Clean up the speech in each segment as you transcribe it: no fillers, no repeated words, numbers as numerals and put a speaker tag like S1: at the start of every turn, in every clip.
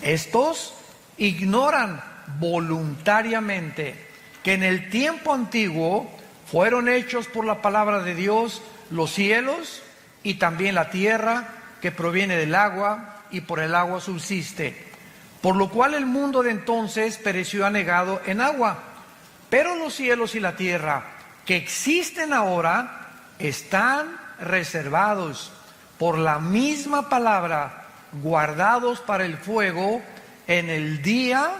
S1: Estos ignoran voluntariamente que en el tiempo antiguo fueron hechos por la palabra de Dios los cielos y también la tierra, que proviene del agua y por el agua subsiste, por lo cual el mundo de entonces pereció anegado en agua. Pero los cielos y la tierra que existen ahora están reservados por la misma palabra, guardados para el fuego en el día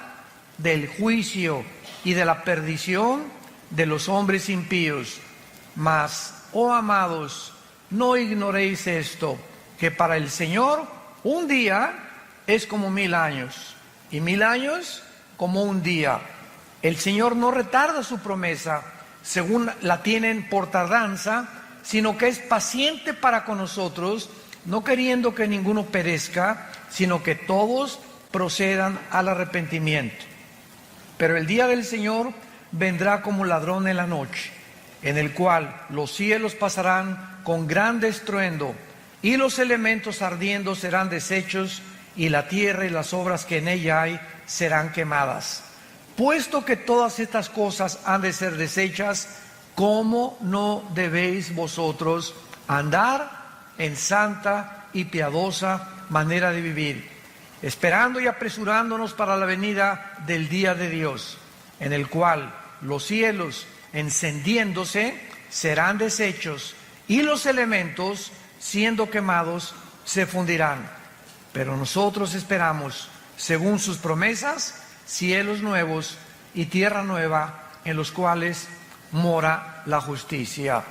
S1: del juicio y de la perdición de los hombres impíos. Mas, oh amados, no ignoréis esto, que para el Señor un día es como 1000 años, y 1000 años como un día. El Señor no retarda su promesa, según la tienen por tardanza, sino que es paciente para con nosotros, no queriendo que ninguno perezca, sino que todos procedan al arrepentimiento. Pero el día del Señor vendrá como ladrón en la noche, en el cual los cielos pasarán con gran estruendo, y los elementos ardiendo serán deshechos, y la tierra y las obras que en ella hay serán quemadas. Puesto que todas estas cosas han de ser deshechas, ¿cómo no debéis vosotros andar en santa y piadosa manera de vivir, esperando y apresurándonos para la venida del día de Dios, en el cual los cielos, encendiéndose, serán deshechos, y los elementos, siendo quemados, se fundirán? Pero nosotros esperamos, según sus promesas, cielos nuevos y tierra nueva, en los cuales mora la justicia.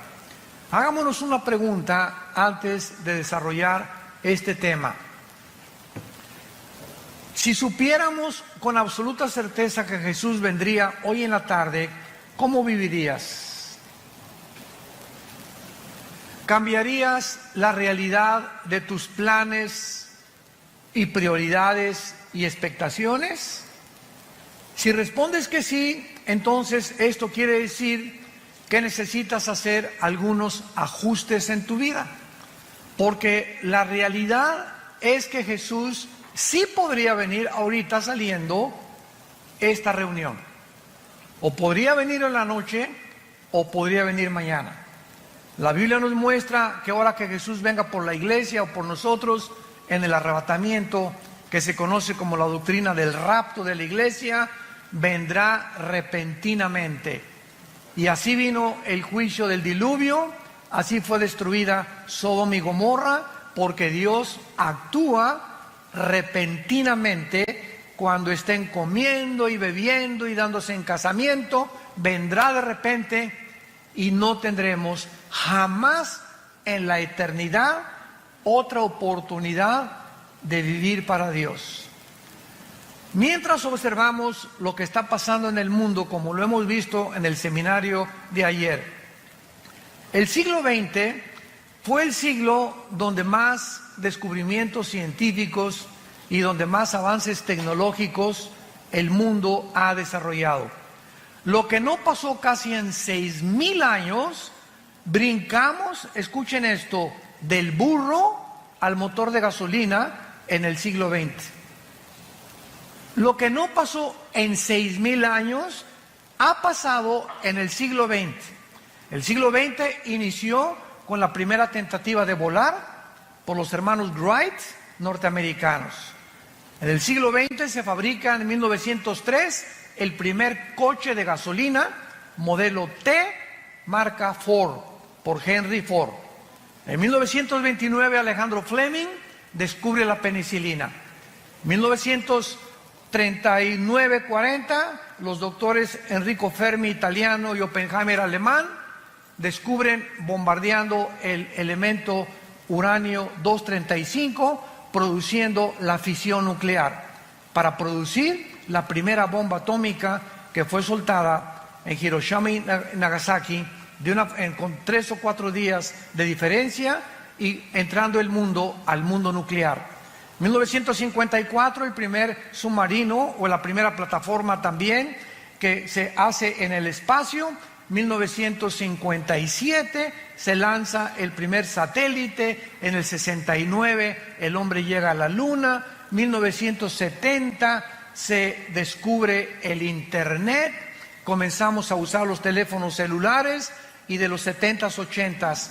S1: Hagámonos una pregunta antes de desarrollar este tema. Si supiéramos con absoluta certeza que Jesús vendría hoy en la tarde, ¿cómo vivirías? ¿Cambiarías la realidad de tus planes y prioridades y expectaciones? Si respondes que sí, entonces esto quiere decir que necesitas hacer algunos ajustes en tu vida, porque la realidad es que Jesús sí podría venir ahorita saliendo esta reunión, o podría venir en la noche, o podría venir mañana. La Biblia nos muestra que ahora que Jesús venga por la iglesia o por nosotros en el arrebatamiento, que se conoce como la doctrina del rapto de la iglesia, vendrá repentinamente. Y así vino el juicio del diluvio, así fue destruida Sodoma y Gomorra, porque Dios actúa repentinamente cuando estén comiendo y bebiendo y dándose en casamiento. Vendrá de repente y no tendremos jamás en la eternidad otra oportunidad de vivir para Dios. Mientras observamos lo que está pasando en el mundo, como lo hemos visto en el seminario de ayer, el siglo XX fue el siglo donde más descubrimientos científicos y donde más avances tecnológicos el mundo ha desarrollado. Lo que no pasó casi en 6000 años, brincamos, escuchen esto, del burro al motor de gasolina en el siglo XX. Lo que no pasó en 6000 años ha pasado en el siglo XX. El siglo XX inició con la primera tentativa de volar por los hermanos Wright, norteamericanos. En el siglo XX se fabrica en 1903 el primer coche de gasolina, modelo T, marca Ford, por Henry Ford. En 1929 Alejandro Fleming descubre la penicilina. En 1939-40 los doctores Enrico Fermi, italiano, y Oppenheimer, alemán, descubren, bombardeando el elemento uranio 235, produciendo la fisión nuclear, para producir la primera bomba atómica que fue soltada en Hiroshima y Nagasaki con 3 o 4 días de diferencia, y entrando el mundo al mundo nuclear. 1954 el primer submarino, o la primera plataforma también, que se hace en el espacio. 1957 se lanza el primer satélite. En el 69 el hombre llega a la luna. 1970 se descubre el Internet, comenzamos a usar los teléfonos celulares y de los 70s, 80s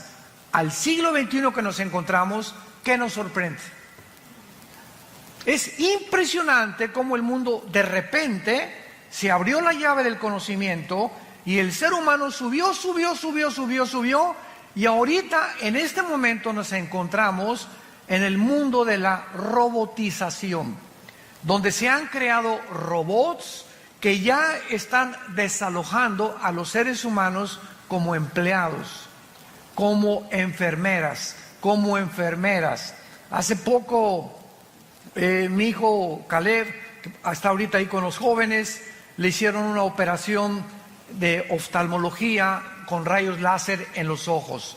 S1: al siglo XXI que nos encontramos, ¿qué nos sorprende? Es impresionante cómo el mundo de repente se abrió la llave del conocimiento y el ser humano subió y ahorita en este momento nos encontramos en el mundo de la robotización, donde se han creado robots que ya están desalojando a los seres humanos como empleados, como enfermeras. Hace poco mi hijo Caleb, que está ahorita ahí con los jóvenes, le hicieron una operación de oftalmología con rayos láser en los ojos.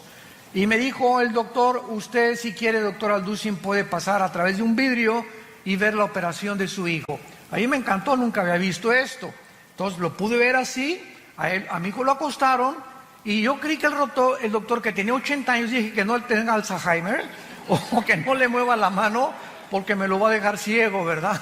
S1: Y me dijo el doctor, usted si quiere, doctor Alducin, puede pasar a través de un vidrio y ver la operación de su hijo. A mí me encantó, nunca había visto esto. Entonces lo pude ver así, a mi hijo lo acostaron y yo creí que el doctor que tenía 80 años, dije que no tenga Alzheimer o que no le mueva la mano porque me lo va a dejar ciego, ¿verdad?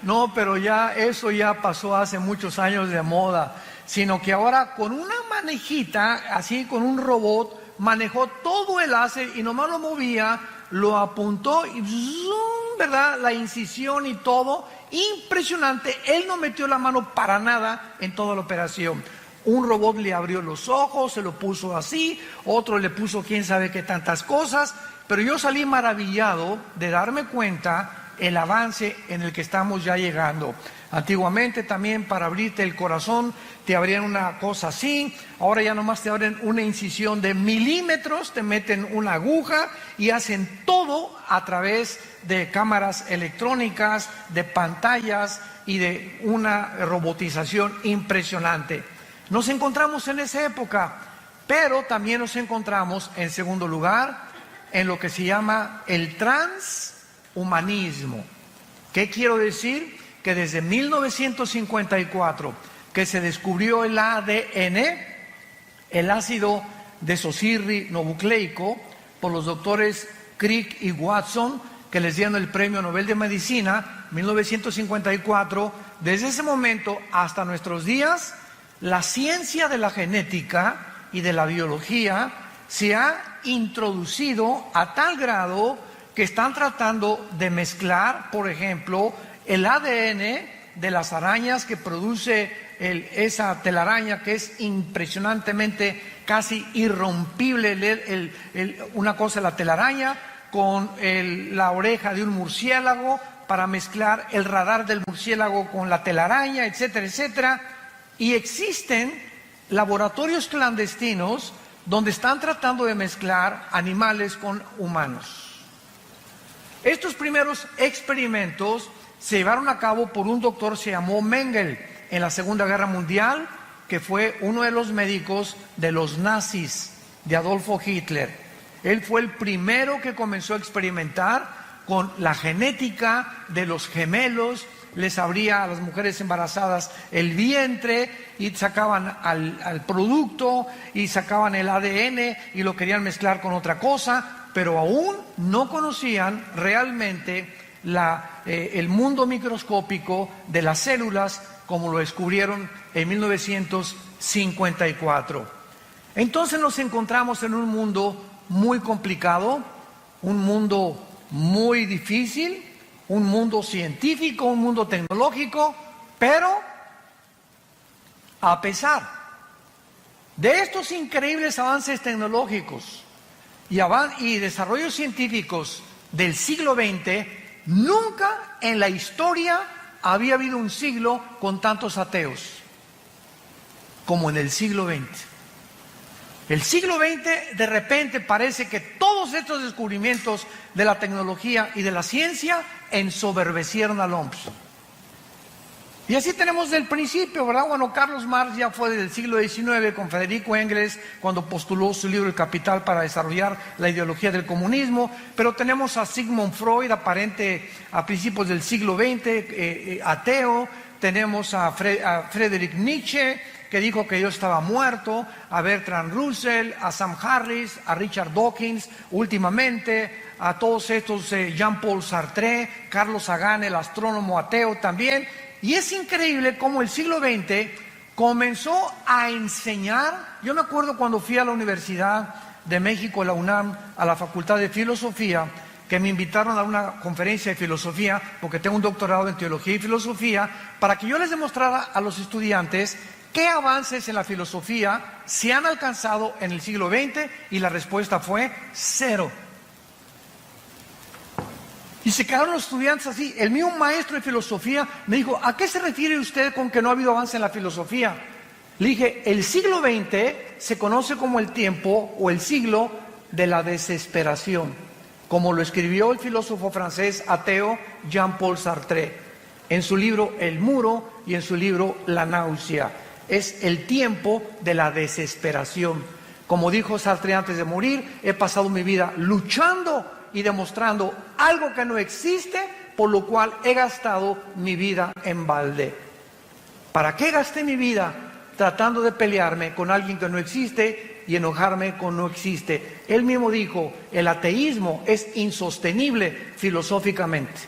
S1: No, pero ya eso ya pasó hace muchos años de moda, sino que ahora con una manejita, así con un robot, manejó todo el láser y nomás lo movía, lo apuntó y ¡zum!, ¿verdad? La incisión y todo, impresionante. Él no metió la mano para nada en toda la operación. Un robot le abrió los ojos, se lo puso así, otro le puso quién sabe qué tantas cosas, pero yo salí maravillado de darme cuenta el avance en el que estamos ya llegando. Antiguamente también para abrirte el corazón te abrían una cosa así, ahora ya nomás te abren una incisión de milímetros, te meten una aguja y hacen todo a través de cámaras electrónicas, de pantallas y de una robotización impresionante. Nos encontramos en esa época, pero también nos encontramos en segundo lugar en lo que se llama el transhumanismo. ¿Qué quiero decir? Que desde 1954 que se descubrió el ADN, el ácido desoxirribonucleico, por los doctores Crick y Watson, que les dieron el Premio Nobel de Medicina, 1954, desde ese momento hasta nuestros días, la ciencia de la genética y de la biología se ha introducido a tal grado que están tratando de mezclar, por ejemplo, el ADN de las arañas que produce esa telaraña que es impresionantemente casi irrompible, una cosa la telaraña con la oreja de un murciélago para mezclar el radar del murciélago con la telaraña, etcétera, etcétera. Y existen laboratorios clandestinos donde están tratando de mezclar animales con humanos. Estos primeros experimentos se llevaron a cabo por un doctor, se llamó Mengele, en la Segunda Guerra Mundial, que fue uno de los médicos de los nazis, de Adolfo Hitler. Él fue el primero que comenzó a experimentar con la genética de los gemelos, les abría a las mujeres embarazadas el vientre y sacaban al producto y sacaban el ADN y lo querían mezclar con otra cosa, pero aún no conocían realmente el mundo microscópico de las células como lo descubrieron en 1954. Entonces nos encontramos en un mundo muy complicado, un mundo muy difícil, un mundo científico, un mundo tecnológico, pero a pesar de estos increíbles avances tecnológicos y desarrollos científicos del siglo XX, nunca en la historia había habido un siglo con tantos ateos como en el siglo XX. El siglo XX de repente parece que todos estos descubrimientos de la tecnología y de la ciencia ensoberbecieron al hombre. Y así tenemos del principio, ¿verdad? Bueno, Carlos Marx ya fue del siglo XIX con Federico Engels cuando postuló su libro El Capital para desarrollar la ideología del comunismo, pero tenemos a Sigmund Freud, aparente a principios del siglo XX, ateo, tenemos a Friedrich Nietzsche, que dijo que Dios estaba muerto, a Bertrand Russell, a Sam Harris, a Richard Dawkins, últimamente, a todos estos, Jean-Paul Sartre, Carlos Sagan, el astrónomo ateo también. Y es increíble cómo el siglo XX comenzó a enseñar. Yo me acuerdo cuando fui a la Universidad de México, la UNAM, a la Facultad de Filosofía, que me invitaron a una conferencia de filosofía, porque tengo un doctorado en teología y filosofía, para que yo les demostrara a los estudiantes qué avances en la filosofía se han alcanzado en el siglo XX, y la respuesta fue cero. Y se quedaron los estudiantes así. El mismo maestro de filosofía me dijo: ¿a qué se refiere usted con que no ha habido avance en la filosofía? Le dije: el siglo XX se conoce como el tiempo o el siglo de la desesperación, como lo escribió el filósofo francés ateo Jean-Paul Sartre en su libro El Muro y en su libro La Náusea. Es el tiempo de la desesperación. Como dijo Sartre antes de morir: he pasado mi vida luchando y demostrando algo que no existe, por lo cual he gastado mi vida en balde. ¿Para qué gasté mi vida tratando de pelearme con alguien que no existe y enojarme con no existe? Él mismo dijo: el ateísmo es insostenible filosóficamente.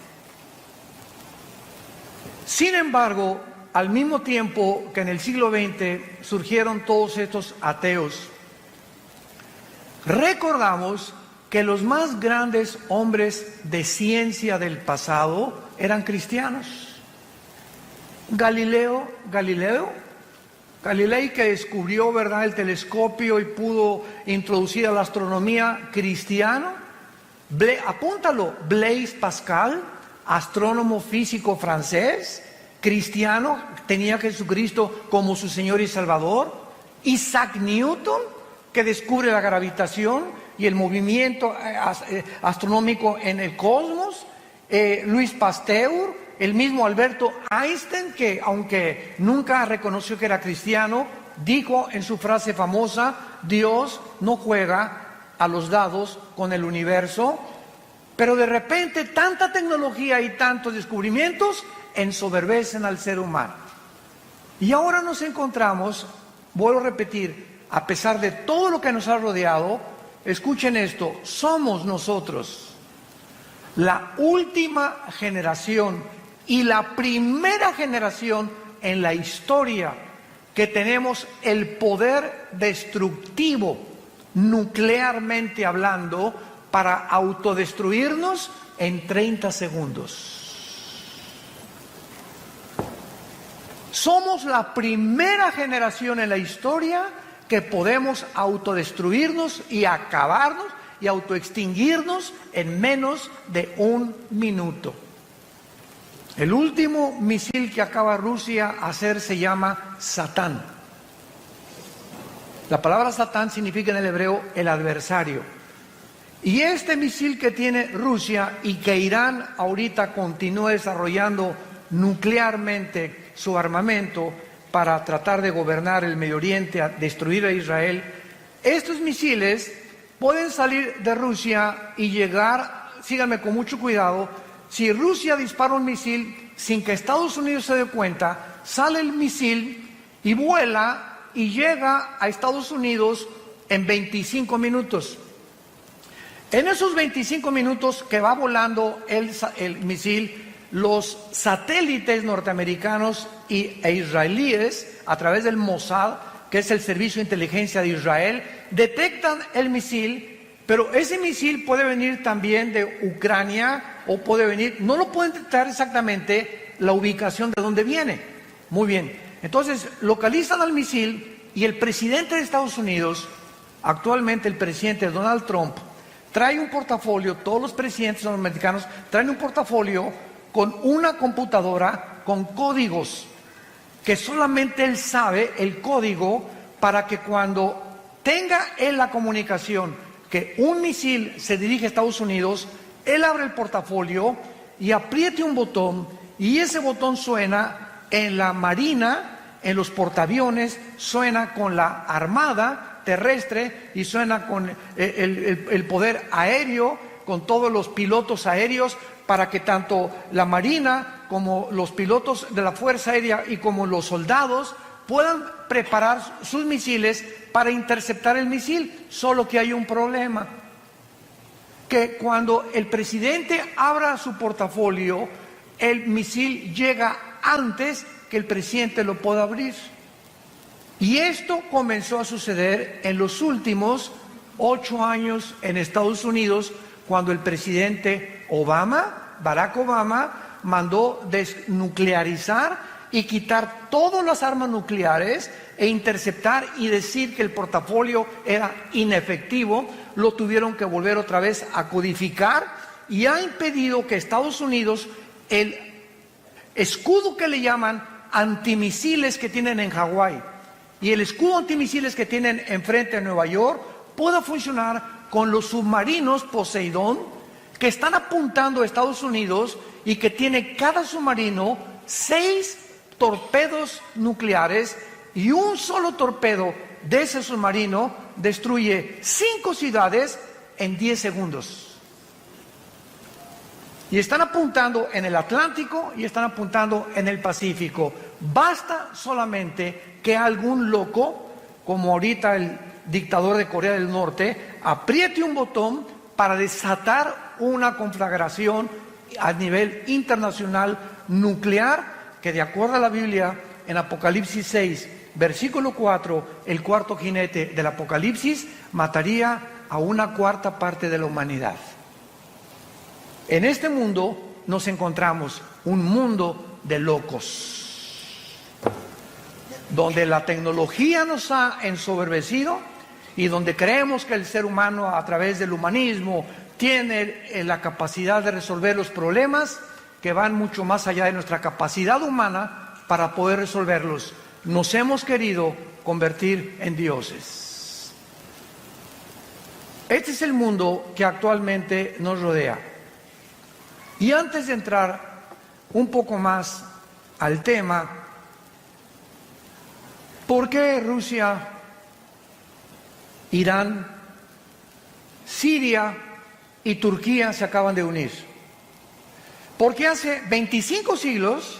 S1: Sin embargo, al mismo tiempo que en el siglo XX surgieron todos estos ateos, recordamos que los más grandes hombres de ciencia del pasado eran cristianos. Galilei, que descubrió, ¿verdad?, el telescopio y pudo introducir a la astronomía, cristiano. Apúntalo: Blaise Pascal, astrónomo físico francés, cristiano, tenía a Jesucristo como su Señor y Salvador. Isaac Newton, que descubre la gravitación y el movimiento astronómico en el cosmos. Louis Pasteur, el mismo Alberto Einstein, que aunque nunca reconoció que era cristiano, dijo en su frase famosa: Dios no juega a los dados con el universo. Pero de repente tanta tecnología y tantos descubrimientos ensoberbecen al ser humano. Y ahora nos encontramos, vuelvo a repetir, a pesar de todo lo que nos ha rodeado, escuchen esto: somos nosotros la última generación y la primera generación en la historia que tenemos el poder destructivo, nuclearmente hablando, para autodestruirnos en 30 segundos. Somos la primera generación en la historia que podemos autodestruirnos y acabarnos y autoextinguirnos en menos de un minuto. El último misil que acaba Rusia de hacer se llama Satán. La palabra Satán significa en el hebreo el adversario. Y este misil que tiene Rusia y que Irán ahorita continúa desarrollando nuclearmente su armamento para tratar de gobernar el Medio Oriente, a destruir a Israel, estos misiles pueden salir de Rusia y llegar, síganme con mucho cuidado, si Rusia dispara un misil sin que Estados Unidos se dé cuenta, sale el misil y vuela y llega a Estados Unidos en 25 minutos. En esos 25 minutos que va volando el misil, los satélites norteamericanos e israelíes, a través del Mossad, que es el servicio de inteligencia de Israel, detectan el misil, pero ese misil puede venir también de Ucrania o puede venir, no lo pueden detectar exactamente la ubicación de dónde viene. Muy bien, entonces localizan al misil y el presidente de Estados Unidos, actualmente el presidente Donald Trump, trae un portafolio. Todos los presidentes norteamericanos traen un portafolio con una computadora con códigos que solamente él sabe el código, para que cuando tenga él la comunicación que un misil se dirige a Estados Unidos, él abre el portafolio y apriete un botón, y ese botón suena en la marina, en los portaaviones, suena con la armada terrestre y suena con el poder aéreo, con todos los pilotos aéreos, para que tanto la marina como los pilotos de la Fuerza Aérea y como los soldados puedan preparar sus misiles para interceptar el misil. Solo que hay un problema. que cuando el presidente abra su portafolio, el misil llega antes que el presidente lo pueda abrir. Y esto comenzó a suceder en los últimos 8 años en Estados Unidos, cuando el presidente Barack Obama, mandó desnuclearizar y quitar todas las armas nucleares e interceptar y decir que el portafolio era inefectivo. Lo tuvieron que volver otra vez a codificar y ha impedido que Estados Unidos, el escudo que le llaman antimisiles que tienen en Hawái y el escudo antimisiles que tienen enfrente de Nueva York, pueda funcionar con los submarinos Poseidón que están apuntando a Estados Unidos y que tiene cada submarino 6 torpedos nucleares, y un solo torpedo de ese submarino destruye 5 ciudades en 10 segundos. Y están apuntando en el Atlántico y están apuntando en el Pacífico. Basta solamente que algún loco, como ahorita el dictador de Corea del Norte, apriete un botón para desatar una conflagración a nivel internacional nuclear, que de acuerdo a la Biblia, en Apocalipsis 6, versículo 4, el cuarto jinete del Apocalipsis mataría a 1/4 parte de la humanidad. En este mundo nos encontramos un mundo de locos, donde la tecnología nos ha ensoberbecido y donde creemos que el ser humano, a través del humanismo, tiene la capacidad de resolver los problemas que van mucho más allá de nuestra capacidad humana para poder resolverlos. Nos hemos querido convertir en dioses. Este es el mundo que actualmente nos rodea. Y antes de entrar un poco más al tema, ¿por qué Rusia, Irán, Siria y Turquía se acaban de unir? Porque hace 25 siglos,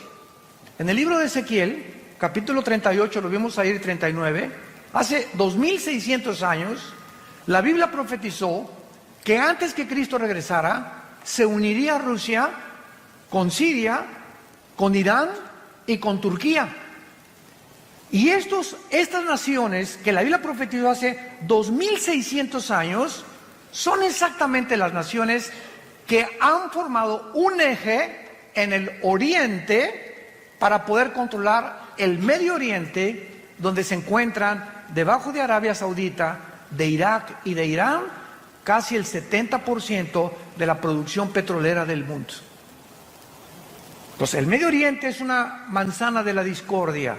S1: en el libro de Ezequiel, capítulo 38, lo vimos ahí, 39, hace 2600 años, la Biblia profetizó que antes que Cristo regresara, se uniría Rusia con Siria, con Irán y con Turquía. Y estas naciones que la Biblia profetizó hace 2600 años son exactamente las naciones que han formado un eje en el Oriente para poder controlar el Medio Oriente, donde se encuentran debajo de Arabia Saudita, de Irak y de Irán, casi el 70% de la producción petrolera del mundo. Entonces, el Medio Oriente es una manzana de la discordia.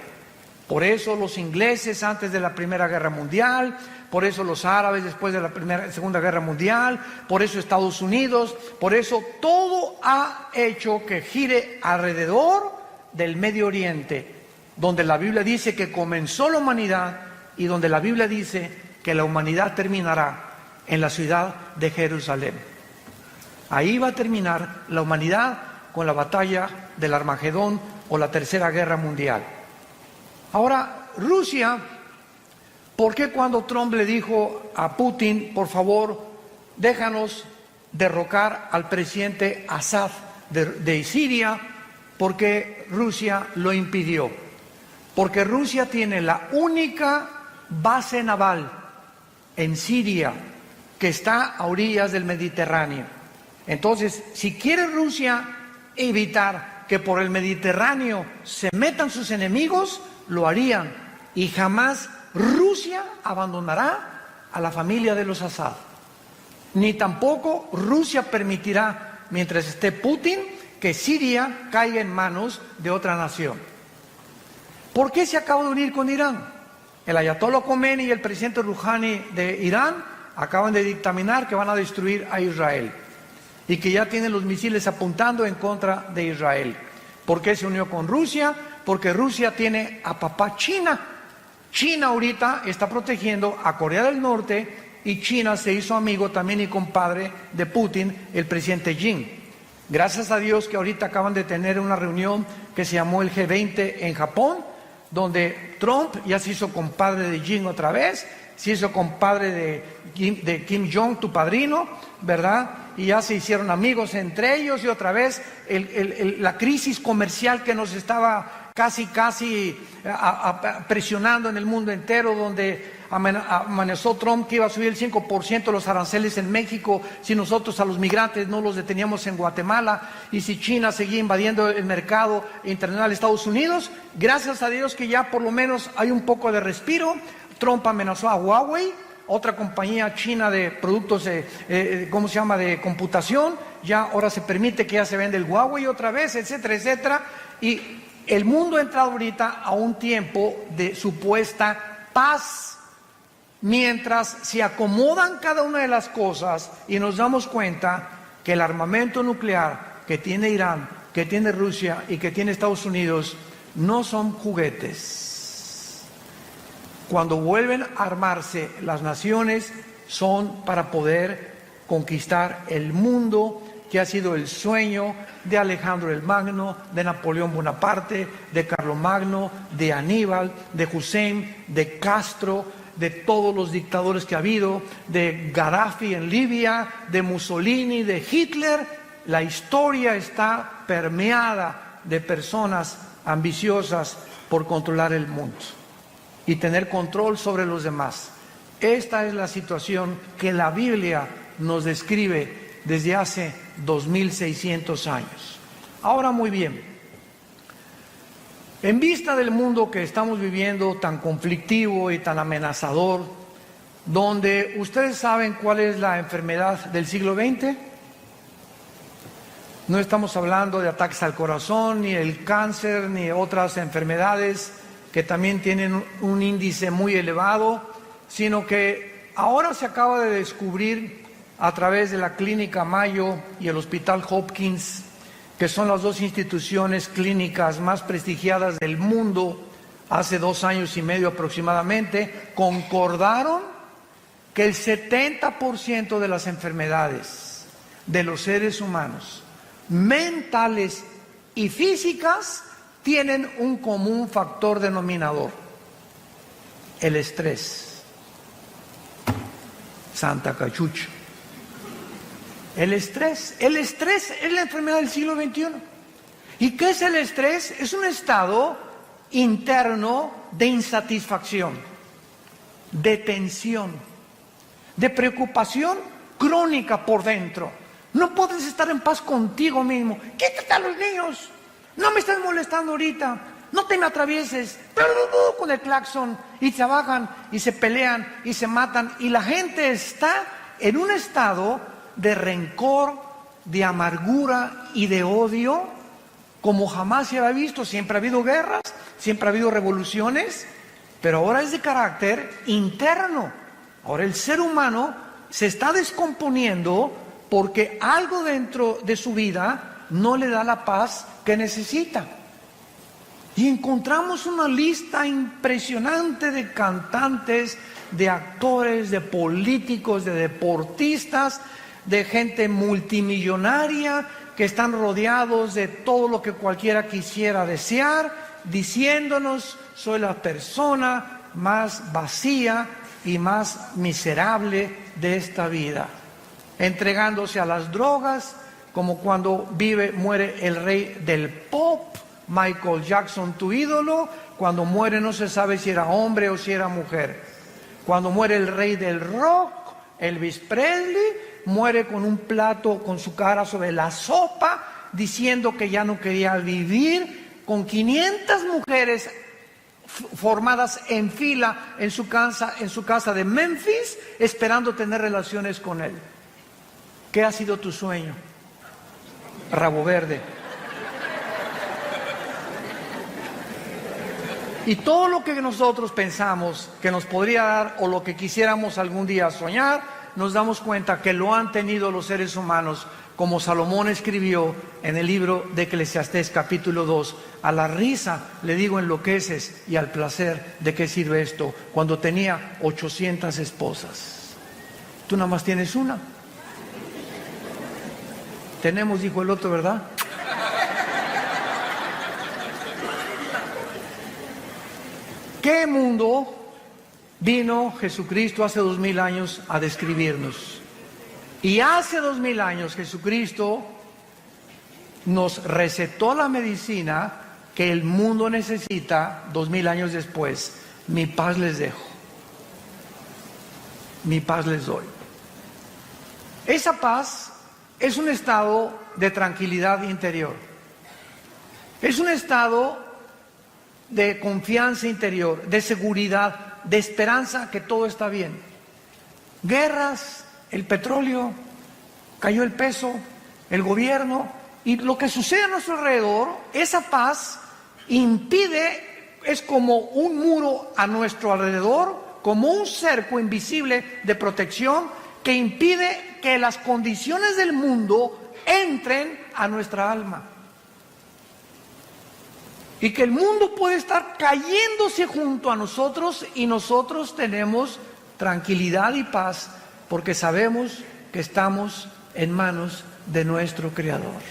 S1: Por eso los ingleses antes de la Primera Guerra Mundial, por eso los árabes después de la Segunda Guerra Mundial, por eso Estados Unidos, por eso todo ha hecho que gire alrededor del Medio Oriente, donde la Biblia dice que comenzó la humanidad y donde la Biblia dice que la humanidad terminará en la ciudad de Jerusalén. Ahí va a terminar la humanidad con la batalla del Armagedón o la Tercera Guerra Mundial. Ahora, Rusia, ¿por qué cuando Trump le dijo a Putin, por favor, déjanos derrocar al presidente Assad de Siria, por qué Rusia lo impidió? Porque Rusia tiene la única base naval en Siria que está a orillas del Mediterráneo. Entonces, si quiere Rusia evitar que por el Mediterráneo se metan sus enemigos, lo harían, y jamás Rusia abandonará a la familia de los Assad, ni tampoco Rusia permitirá, mientras esté Putin, que Siria caiga en manos de otra nación. ¿Por qué se acaba de unir con Irán? El ayatollah Khomeini y el presidente Rouhani de Irán acaban de dictaminar que van a destruir a Israel y que ya tienen los misiles apuntando en contra de Israel. ¿Por qué se unió con Rusia? Porque Rusia tiene a papá China. China ahorita está protegiendo a Corea del Norte y China se hizo amigo también y compadre de Putin, el presidente Xi. Gracias a Dios que ahorita acaban de tener una reunión que se llamó el G20 en Japón, donde Trump ya se hizo compadre de Xi otra vez se hizo compadre de Kim Jong, tu padrino, ¿verdad? Y ya se hicieron amigos entre ellos, y otra vez la crisis comercial que nos estaba casi presionando en el mundo entero, donde amenazó Trump que iba a subir el 5% los aranceles en México si nosotros a los migrantes no los deteníamos en Guatemala, y si China seguía invadiendo el mercado internacional de Estados Unidos. Gracias a Dios que ya por lo menos hay un poco de respiro. Trump amenazó a Huawei, otra compañía china de productos de computación. Ya ahora se permite que ya se vende el Huawei otra vez, etcétera, etcétera. Y el mundo ha entrado ahorita a un tiempo de supuesta paz, mientras se acomodan cada una de las cosas y nos damos cuenta que el armamento nuclear que tiene Irán, que tiene Rusia y que tiene Estados Unidos no son juguetes. Cuando vuelven a armarse las naciones, son para poder conquistar el mundo, que ha sido el sueño de Alejandro el Magno, de Napoleón Bonaparte, de Carlomagno, de Aníbal, de Hussein, de Castro, de todos los dictadores que ha habido, de Gaddafi en Libia, de Mussolini, de Hitler. La historia está permeada de personas ambiciosas por controlar el mundo y tener control sobre los demás. Esta es la situación que la Biblia nos describe desde hace 2600 años. Ahora, muy bien, en vista del mundo que estamos viviendo, tan conflictivo y tan amenazador, donde ustedes saben cuál es la enfermedad del siglo XX, no estamos hablando de ataques al corazón, ni el cáncer, ni otras enfermedades que también tienen un índice muy elevado, sino que ahora se acaba de descubrir a través de la Clínica Mayo y el Hospital Hopkins, que son las dos instituciones clínicas más prestigiadas del mundo, hace 2 años y medio aproximadamente, concordaron que el 70% de las enfermedades de los seres humanos, mentales y físicas, tienen un común factor denominador: el estrés. Santa Cachucha. El estrés es la enfermedad del siglo XXI. ¿Y qué es el estrés? Es un estado interno de insatisfacción, de tensión, de preocupación crónica por dentro. No puedes estar en paz contigo mismo. Quítate a los niños. No me estás molestando ahorita. No te me atravieses. Con el claxon. Y se bajan y se pelean y se matan. Y la gente está en un estado de rencor, de amargura y de odio como jamás se había visto. Siempre ha habido guerras, siempre ha habido revoluciones, pero ahora es de carácter interno. Ahora el ser humano se está descomponiendo porque algo dentro de su vida no le da la paz que necesita. Y encontramos una lista impresionante de cantantes, de actores, de políticos, de deportistas, de gente multimillonaria que están rodeados de todo lo que cualquiera quisiera desear, diciéndonos: soy la persona más vacía y más miserable de esta vida, entregándose a las drogas, como cuando muere el rey del pop, Michael Jackson, tu ídolo. Cuando muere no se sabe si era hombre o si era mujer. Cuando muere el rey del rock, Elvis Presley, muere con un plato con su cara sobre la sopa, diciendo que ya no quería vivir, con 500 mujeres formadas en fila en su casa de Memphis, esperando tener relaciones con él. ¿Qué ha sido tu sueño? Rabo verde. Y todo lo que nosotros pensamos que nos podría dar, o lo que quisiéramos algún día soñar, nos damos cuenta que lo han tenido los seres humanos, como Salomón escribió en el libro de Eclesiastés capítulo 2, a la risa le digo enloqueces, y al placer de qué sirve esto, cuando tenía 800 esposas. Tú nada más tienes una. Tenemos, dijo el otro, ¿verdad? ¿Qué mundo Vino Jesucristo hace 2000 años a describirnos. Y hace 2000 años Jesucristo nos recetó la medicina que el mundo necesita 2000 años después. Mi paz les dejo. Mi paz les doy. Esa paz es un estado de tranquilidad interior. Es un estado de confianza interior, de seguridad, de esperanza que todo está bien. Guerras, el petróleo, cayó el peso, el gobierno, y lo que sucede a nuestro alrededor, esa paz impide, es como un muro a nuestro alrededor, como un cerco invisible de protección que impide que las condiciones del mundo entren a nuestra alma. Y que el mundo puede estar cayéndose junto a nosotros y nosotros tenemos tranquilidad y paz porque sabemos que estamos en manos de nuestro Creador.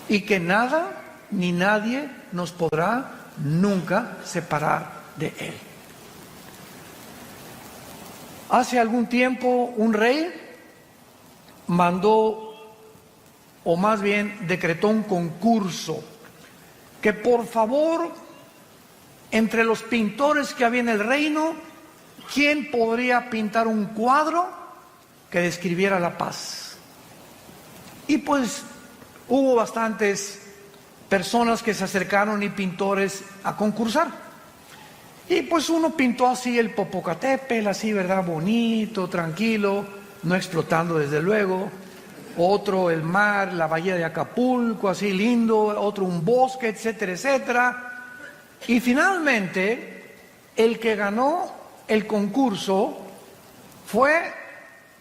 S1: Y que nada ni nadie nos podrá nunca separar de Él. Hace algún tiempo un rey mandó, o más bien decretó un concurso, que por favor, entre los pintores que había en el reino, ¿quién podría pintar un cuadro que describiera la paz? Y pues hubo bastantes personas que se acercaron y pintores a concursar. Y pues uno pintó así el Popocatépetl, así, ¿verdad? Bonito, tranquilo, no explotando desde luego. Otro el mar, la bahía de Acapulco, así lindo. Otro un bosque, etcétera, etcétera. Y finalmente, el que ganó el concurso fue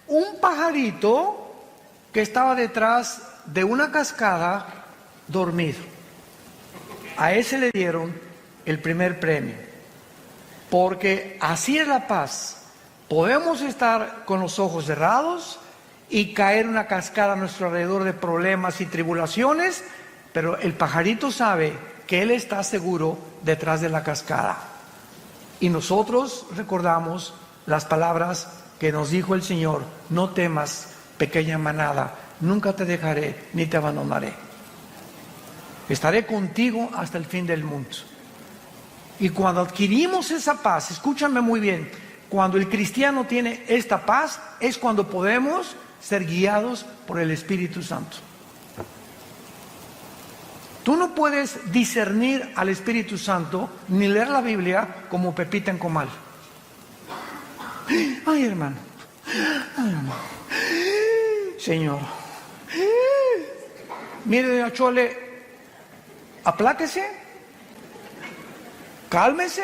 S1: un pajarito que estaba detrás de una cascada dormido. A ese le dieron el primer premio. Porque así es la paz. Podemos estar con los ojos cerrados y caer una cascada a nuestro alrededor de problemas y tribulaciones, pero el pajarito sabe que él está seguro detrás de la cascada. Y nosotros recordamos las palabras que nos dijo el Señor: no temas, pequeña manada, nunca te dejaré ni te abandonaré. Estaré contigo hasta el fin del mundo. Y cuando adquirimos esa paz, escúchame muy bien, cuando el cristiano tiene esta paz, es cuando podemos ser guiados por el Espíritu Santo. Tú no puedes discernir al Espíritu Santo ni leer la Biblia como Pepita en comal. Ay, hermano. Ay, hermano. Señor. Mire, doña Chole, apláquese. Cálmese,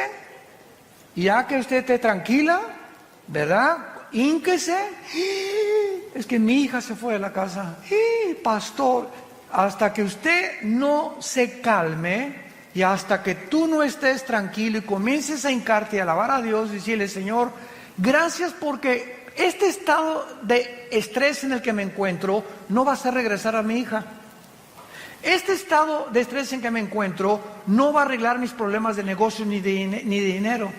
S1: y ya que usted esté tranquila, ¿verdad? Hínquese. Es que mi hija se fue de la casa. Pastor, hasta que usted no se calme y hasta que tú no estés tranquilo y comiences a hincarte y a alabar a Dios y decirle: Señor, gracias porque este estado de estrés en el que me encuentro no va a hacer regresar a mi hija. Este estado de estrés en que me encuentro no va a arreglar mis problemas de negocio ni de dinero.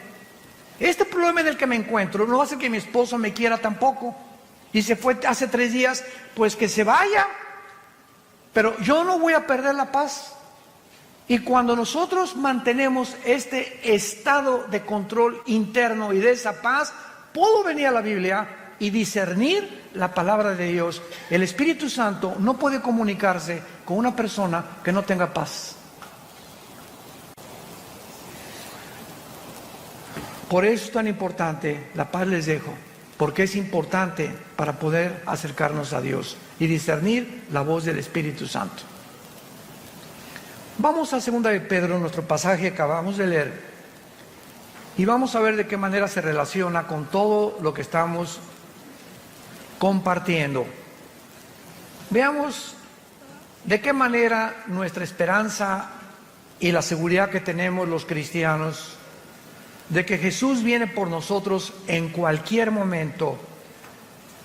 S1: Este problema en el que me encuentro no va a hacer que mi esposo me quiera tampoco. Y se fue hace 3 días, pues que se vaya. Pero yo no voy a perder la paz. Y cuando nosotros mantenemos este estado de control interno y de esa paz, puedo venir a la Biblia y discernir la palabra de Dios. El Espíritu Santo no puede comunicarse con una persona que no tenga paz. Por eso es tan importante, la paz les dejo, porque es importante para poder acercarnos a Dios y discernir la voz del Espíritu Santo. Vamos a 2 de Pedro, nuestro pasaje que acabamos de leer, y vamos a ver de qué manera se relaciona con todo lo que estamos compartiendo. Veamos de qué manera nuestra esperanza y la seguridad que tenemos los cristianos de que Jesús viene por nosotros en cualquier momento.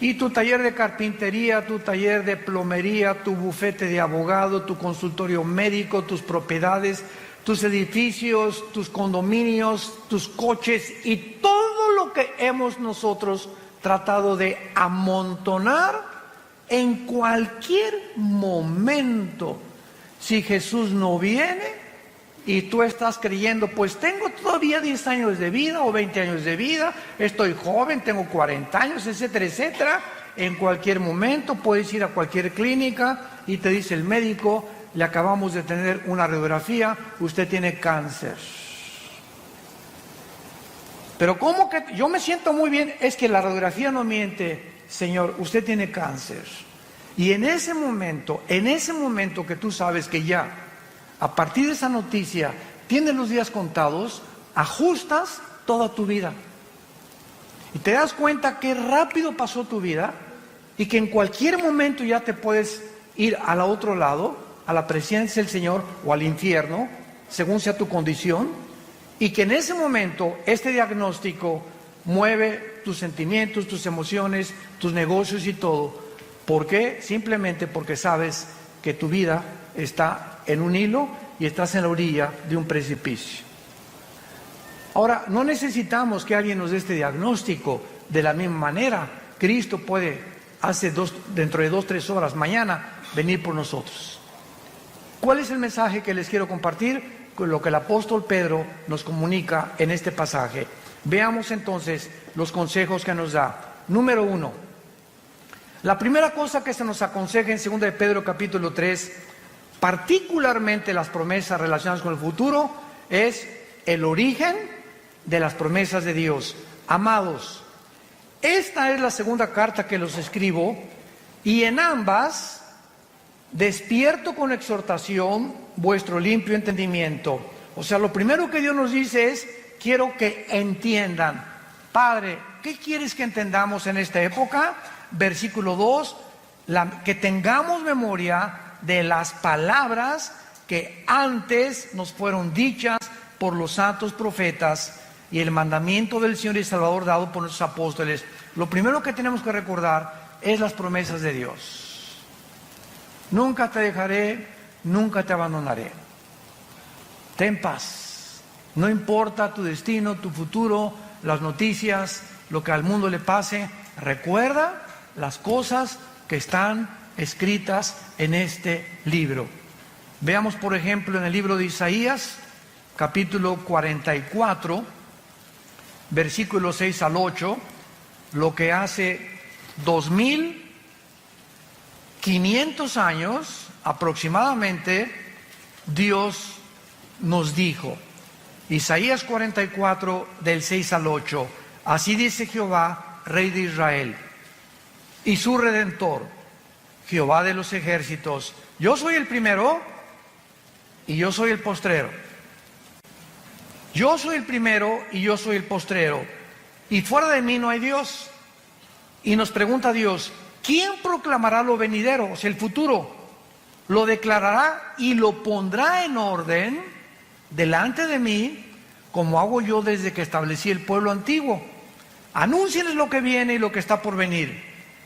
S1: Y tu taller de carpintería, tu taller de plomería, tu bufete de abogado, tu consultorio médico, tus propiedades, tus edificios, tus condominios, tus coches y todo lo que hemos nosotros tratado de amontonar en cualquier momento. Si Jesús no viene y tú estás creyendo, pues tengo todavía 10 años de vida o 20 años de vida, estoy joven, tengo 40 años, etcétera, etcétera. En cualquier momento puedes ir a cualquier clínica y te dice el médico, le acabamos de tener una radiografía, usted tiene cáncer. Pero ¿cómo que yo me siento muy bien? Es que la radiografía no miente, señor, usted tiene cáncer. Y en ese momento que tú sabes que ya, a partir de esa noticia, tienes los días contados, ajustas toda tu vida. Y te das cuenta que rápido pasó tu vida y que en cualquier momento ya te puedes ir al otro lado, a la presencia del Señor o al infierno, según sea tu condición, y que en ese momento este diagnóstico mueve tus sentimientos, tus emociones, tus negocios y todo. ¿Por qué? Simplemente porque sabes que tu vida está en un hilo y estás en la orilla de un precipicio. Ahora, no necesitamos que alguien nos dé este diagnóstico de la misma manera. Cristo puede, dentro de 2-3 horas, mañana, venir por nosotros. ¿Cuál es el mensaje que les quiero compartir? Con lo que el apóstol Pedro nos comunica en este pasaje. Veamos entonces los consejos que nos da. Número 1. La primera cosa que se nos aconseja en 2 de Pedro capítulo 3, particularmente las promesas relacionadas con el futuro, es el origen de las promesas de Dios. Amados, esta es la segunda carta que los escribo, y en ambas despierto con exhortación vuestro limpio entendimiento. O sea, lo primero que Dios nos dice es, quiero que entiendan. Padre, ¿qué quieres que entendamos en esta época? Versículo 2, que tengamos memoria de las palabras que antes nos fueron dichas por los santos profetas y el mandamiento del Señor y Salvador dado por nuestros apóstoles. Lo primero que tenemos que recordar es las promesas de Dios. Nunca te dejaré, nunca te abandonaré. Ten paz. No importa tu destino, tu futuro, las noticias, lo que al mundo le pase. Recuerda las cosas que están escritas en este libro. Veamos, por ejemplo, en el libro de Isaías, capítulo 44, versículos 6 al 8, lo que hace 2500 años aproximadamente Dios nos dijo. Isaías 44, del 6 al 8. Así dice Jehová, Rey de Israel, y su Redentor, Jehová de los ejércitos: yo soy el primero y yo soy el postrero. Yo soy el primero y yo soy el postrero, y fuera de mí no hay Dios. Y nos pregunta Dios, ¿quién proclamará lo venidero? O sea, el futuro. Lo declarará y lo pondrá en orden delante de mí, como hago yo desde que establecí el pueblo antiguo. Anúncienles lo que viene y lo que está por venir.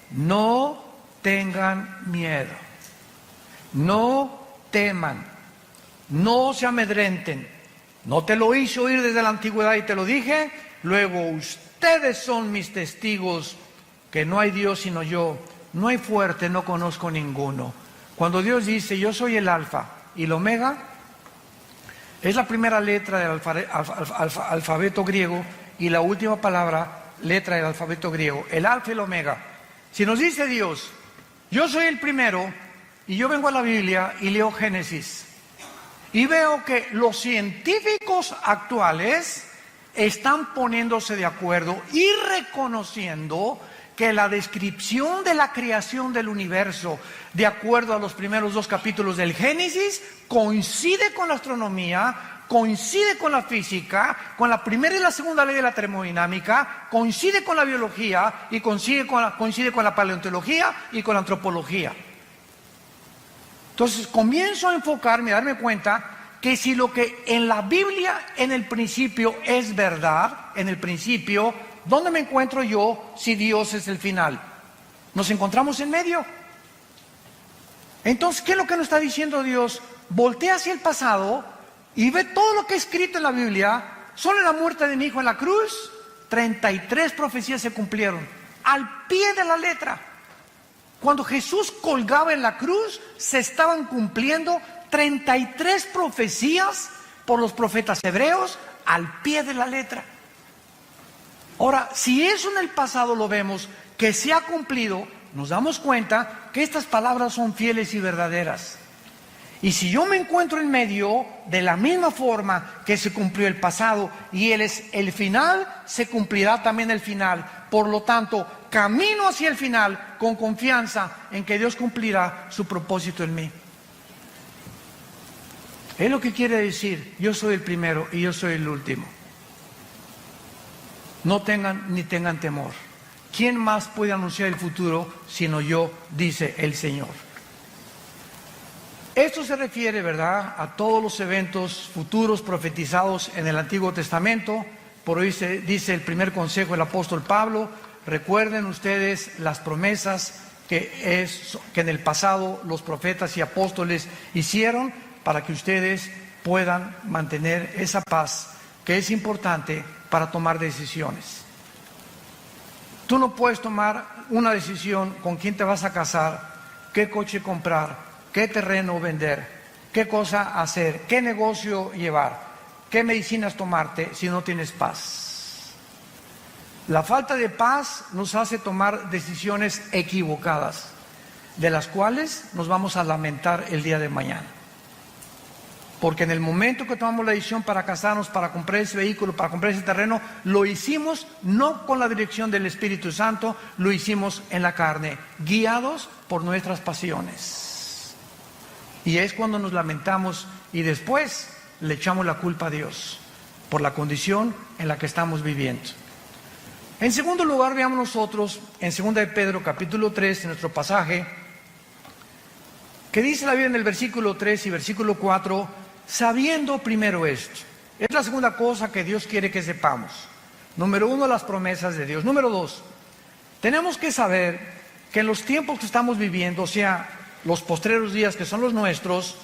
S1: No tengan miedo, no teman, no se amedrenten. No te lo hice oír desde la antigüedad y te lo dije. Luego ustedes son mis testigos que no hay Dios sino yo. No hay fuerte, no conozco ninguno. Cuando Dios dice, yo soy el alfa y el omega, es la primera letra del alfabeto griego y la última letra del alfabeto griego, el alfa y el omega. Si nos dice Dios, yo soy el primero, y yo vengo a la Biblia y leo Génesis, y veo que los científicos actuales están poniéndose de acuerdo y reconociendo que la descripción de la creación del universo, de acuerdo a los primeros 2 capítulos del Génesis, coincide con la astronomía, coincide con la física, con la primera y la segunda ley de la termodinámica, coincide con la biología y coincide con la paleontología y con la antropología. Entonces comienzo a enfocarme, a darme cuenta que si lo que en la Biblia en el principio es verdad, en el principio, ¿dónde me encuentro yo si Dios es el final? Nos encontramos en medio. Entonces, ¿qué es lo que nos está diciendo Dios? Voltea hacia el pasado y ve todo lo que es escrito en la Biblia, solo en la muerte de mi hijo en la cruz, 33 profecías se cumplieron, al pie de la letra. Cuando Jesús colgaba en la cruz, se estaban cumpliendo 33 profecías por los profetas hebreos, al pie de la letra. Ahora, si eso en el pasado lo vemos, que se ha cumplido, nos damos cuenta que estas palabras son fieles y verdaderas. Y si yo me encuentro en medio, de la misma forma que se cumplió el pasado y el final, se cumplirá también el final. Por lo tanto, camino hacia el final con confianza en que Dios cumplirá su propósito en mí. Es lo que quiere decir: yo soy el primero y yo soy el último. No tengan ni tengan temor. ¿Quién más puede anunciar el futuro sino yo?, dice el Señor. Esto se refiere, ¿verdad?, a todos los eventos futuros profetizados en el Antiguo Testamento. Por hoy se dice el primer consejo del apóstol Pablo: recuerden ustedes las promesas que en el pasado los profetas y apóstoles hicieron, para que ustedes puedan mantener esa paz que es importante para tomar decisiones. Tú no puedes tomar una decisión con quién te vas a casar, qué coche comprar, qué terreno vender, qué cosa hacer, qué negocio llevar, qué medicinas tomarte, si no tienes paz. La falta de paz nos hace tomar decisiones equivocadas, de las cuales nos vamos a lamentar el día de mañana. Porque en el momento que tomamos la decisión para casarnos, para comprar ese vehículo, para comprar ese terreno, lo hicimos no con la dirección del Espíritu Santo, lo hicimos en la carne, guiados por nuestras pasiones. Y es cuando nos lamentamos y después le echamos la culpa a Dios por la condición en la que estamos viviendo. En segundo lugar, veamos nosotros en 2 de Pedro capítulo 3, en nuestro pasaje, que dice la Biblia en el versículo 3 y versículo 4: sabiendo primero esto. Es la segunda cosa que Dios quiere que sepamos. Número 1, las promesas de Dios. Número 2, tenemos que saber que en los tiempos que estamos viviendo, o sea, los postreros días que son los nuestros,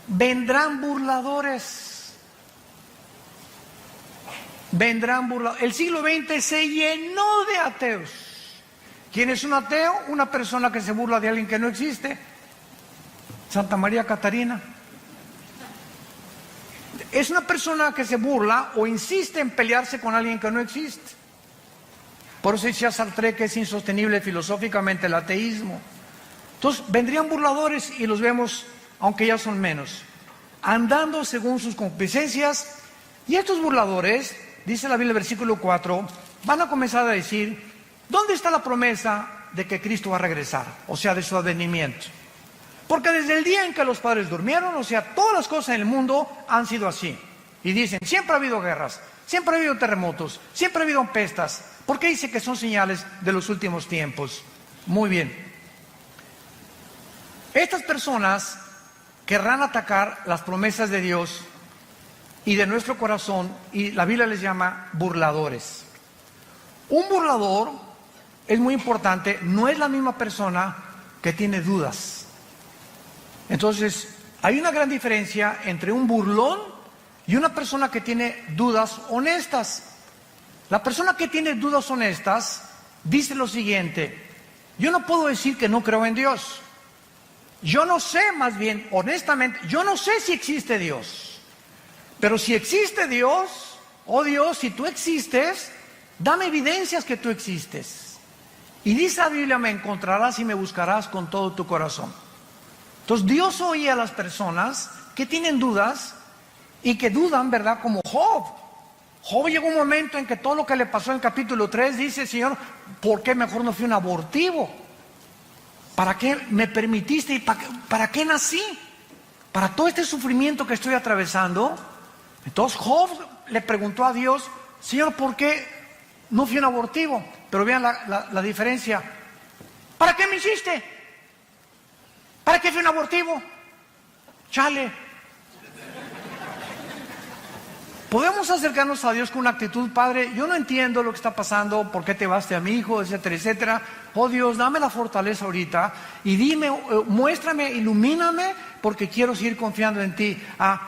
S1: vendrán burladores. Vendrán burladores. El siglo XX se llenó de ateos. ¿Quién es un ateo? Una persona que se burla de alguien que no existe. Santa María Catarina. Es una persona que se burla o insiste en pelearse con alguien que no existe. Por eso decía Sartre que es insostenible filosóficamente el ateísmo. Entonces vendrían burladores, y los vemos, aunque ya son menos, andando según sus concupiscencias. Y estos burladores, dice la Biblia en el versículo 4, van a comenzar a decir: ¿dónde está la promesa de que Cristo va a regresar? O sea, de su advenimiento. Porque desde el día en que los padres durmieron, o sea, todas las cosas en el mundo han sido así. Y dicen: siempre ha habido guerras, siempre ha habido terremotos, siempre ha habido pestas. ¿Por qué dice que son señales de los últimos tiempos? Muy bien. Estas personas querrán atacar las promesas de Dios y de nuestro corazón, y la Biblia les llama burladores. Un burlador, es muy importante, no es la misma persona que tiene dudas. Entonces, hay una gran diferencia entre un burlón y una persona que tiene dudas honestas. La persona que tiene dudas honestas dice lo siguiente: yo no puedo decir que no creo en Dios. Yo no sé, más bien, honestamente, yo no sé si existe Dios. Pero si existe Dios, oh Dios, si tú existes, dame evidencias que tú existes. Y dice la Biblia: me encontrarás y me buscarás con todo tu corazón. Entonces Dios oye a las personas que tienen dudas y que dudan, ¿verdad? Como Job. Job llegó un momento en que todo lo que le pasó en el capítulo 3, dice: Señor, ¿por qué mejor no fui un abortivo? ¿Para qué me permitiste? ¿Y para qué nací? ¿Para todo este sufrimiento que estoy atravesando? Entonces Job le preguntó a Dios: Señor, ¿por qué no fui un abortivo? Pero vean la diferencia. ¿Para qué me hiciste? ¿Para qué fui un abortivo? Chale. Podemos acercarnos a Dios con una actitud: Padre, yo no entiendo lo que está pasando, por qué te vas a mi hijo, etcétera, etcétera. Oh Dios, dame la fortaleza ahorita y dime, muéstrame, ilumíname, porque quiero seguir confiando en ti.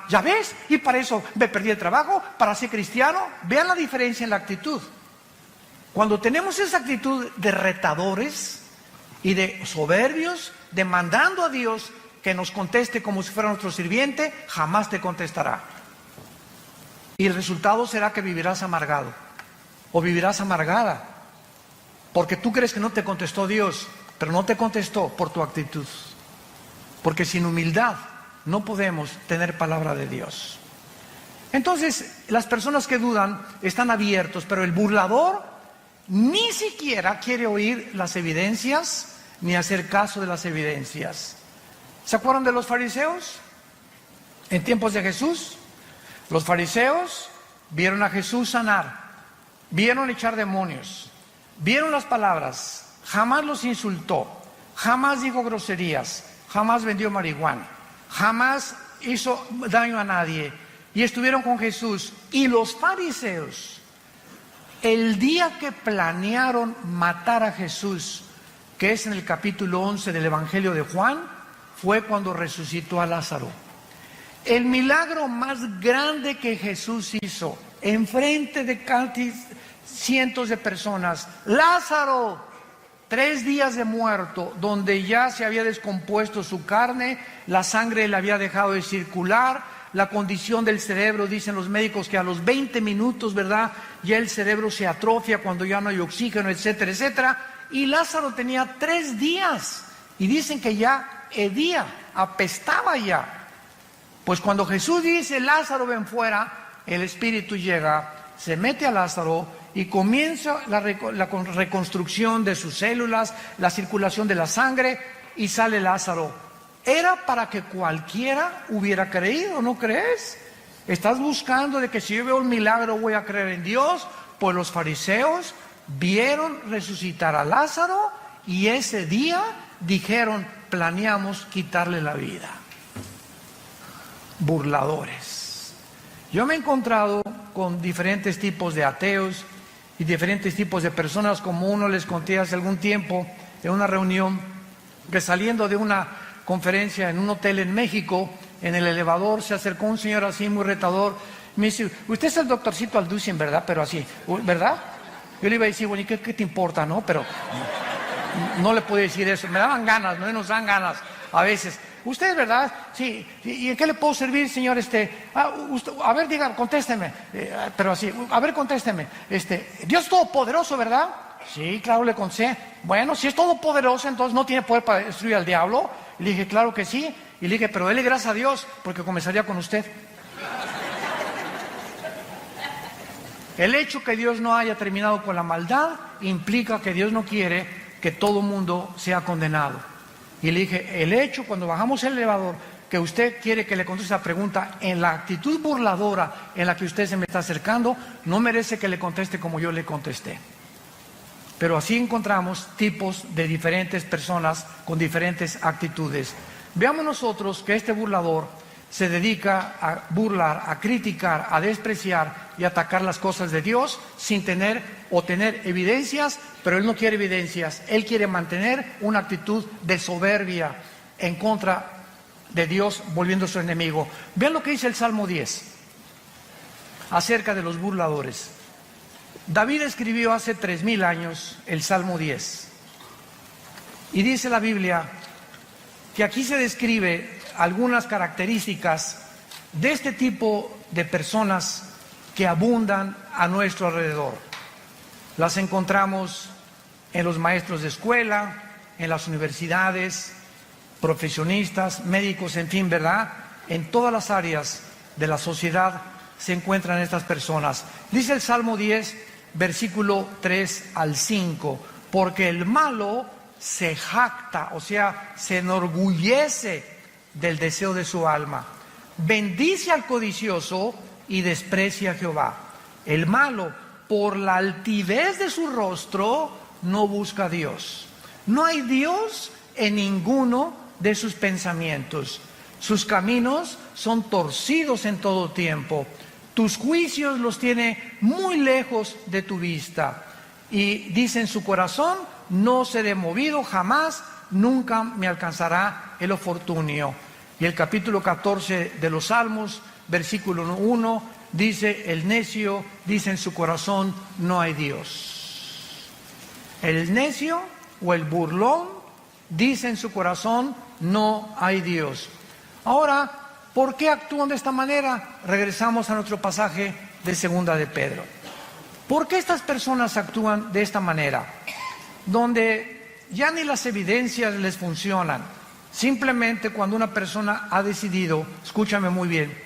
S1: ¿Ya ves? Y para eso me perdí el trabajo, para ser cristiano. Vean la diferencia en la actitud. Cuando tenemos esa actitud de retadores y de soberbios, demandando a Dios que nos conteste como si fuera nuestro sirviente, jamás te contestará. Y el resultado será que vivirás amargado o vivirás amargada, porque tú crees que no te contestó Dios, pero no te contestó por tu actitud. Porque sin humildad no podemos tener palabra de Dios. Entonces, las personas que dudan están abiertos, pero el burlador ni siquiera quiere oír las evidencias ni hacer caso de las evidencias. ¿Se acuerdan de los fariseos? En tiempos de Jesús, los fariseos vieron a Jesús sanar, vieron echar demonios, vieron las palabras, jamás los insultó, jamás dijo groserías, jamás vendió marihuana, jamás hizo daño a nadie, y estuvieron con Jesús. Y los fariseos, el día que planearon matar a Jesús, que es en el capítulo 11 del Evangelio de Juan, fue cuando resucitó a Lázaro. El milagro más grande que Jesús hizo, enfrente de cientos de personas: Lázaro, 3 días de muerto, donde ya se había descompuesto su carne, la sangre le había dejado de circular, la condición del cerebro, dicen los médicos que a los 20 minutos, ¿verdad?, ya el cerebro se atrofia cuando ya no hay oxígeno, etcétera, etcétera. Y Lázaro tenía 3 días, y dicen que ya hedía, apestaba ya. Pues cuando Jesús dice: Lázaro, ven fuera, el Espíritu llega, se mete a Lázaro y comienza la reconstrucción de sus células, la circulación de la sangre, y sale Lázaro. Era para que cualquiera hubiera creído, ¿no crees? Estás buscando de que si yo veo un milagro voy a creer en Dios. Pues los fariseos vieron resucitar a Lázaro y ese día dijeron: planeamos quitarle la vida. Burladores. Yo me he encontrado con diferentes tipos de ateos y diferentes tipos de personas, como uno les conté hace algún tiempo en una reunión, que saliendo de una conferencia en un hotel en México, en el elevador se acercó un señor así muy retador. Me dice: usted es el doctorcito Alducin, ¿verdad? Pero así, ¿verdad? Yo le iba a decir: bueno, ¿y qué te importa, no? Pero no le puedo decir eso. Me daban ganas, no nos dan ganas a veces. ¿Usted, verdad? Sí. ¿Y en qué le puedo servir, señor? A ver, diga, contésteme. Pero así, a ver, contésteme. Dios es todopoderoso, ¿verdad? Sí, claro, le contesté. Bueno, si es todopoderoso, entonces no tiene poder para destruir al diablo. Y le dije: claro que sí. Y le dije: pero dele gracias a Dios, porque comenzaría con usted. El hecho que Dios no haya terminado con la maldad implica que Dios no quiere que todo mundo sea condenado. Y le dije: el hecho, cuando bajamos el elevador, que usted quiere que le conteste esa pregunta en la actitud burladora en la que usted se me está acercando, no merece que le conteste como yo le contesté. Pero así encontramos tipos de diferentes personas con diferentes actitudes. Veamos nosotros que este burlador se dedica a burlar, a criticar, a despreciar y atacar las cosas de Dios sin tener o tener evidencias, pero él no quiere evidencias. Él quiere mantener una actitud de soberbia en contra de Dios, volviendo su enemigo. Vean lo que dice el Salmo 10 acerca de los burladores. David escribió hace 3000 años el Salmo 10. Y dice la Biblia que aquí se describe algunas características de este tipo de personas que abundan a nuestro alrededor. Las encontramos en los maestros de escuela, en las universidades, profesionistas, médicos, en fin, ¿verdad? En todas las áreas de la sociedad se encuentran estas personas. Dice el Salmo 10, versículo 3 al 5, porque el malo se jacta, o sea, se enorgullece del deseo de su alma. Bendice al codicioso y desprecia a Jehová. El malo, por la altivez de su rostro, no busca a Dios. No hay Dios en ninguno de sus pensamientos. Sus caminos son torcidos en todo tiempo. Tus juicios los tiene muy lejos de tu vista. Y dice en su corazón, no seré movido jamás, nunca me alcanzará el infortunio. Y el capítulo 14 de los Salmos, versículo 1, dice, el necio dice en su corazón, no hay Dios. El necio o el burlón dice en su corazón, no hay Dios. Ahora, ¿por qué actúan de esta manera? Regresamos a nuestro pasaje de Segunda de Pedro. ¿Por qué estas personas actúan de esta manera? Donde ya ni las evidencias les funcionan. Simplemente cuando una persona ha decidido, escúchame muy bien,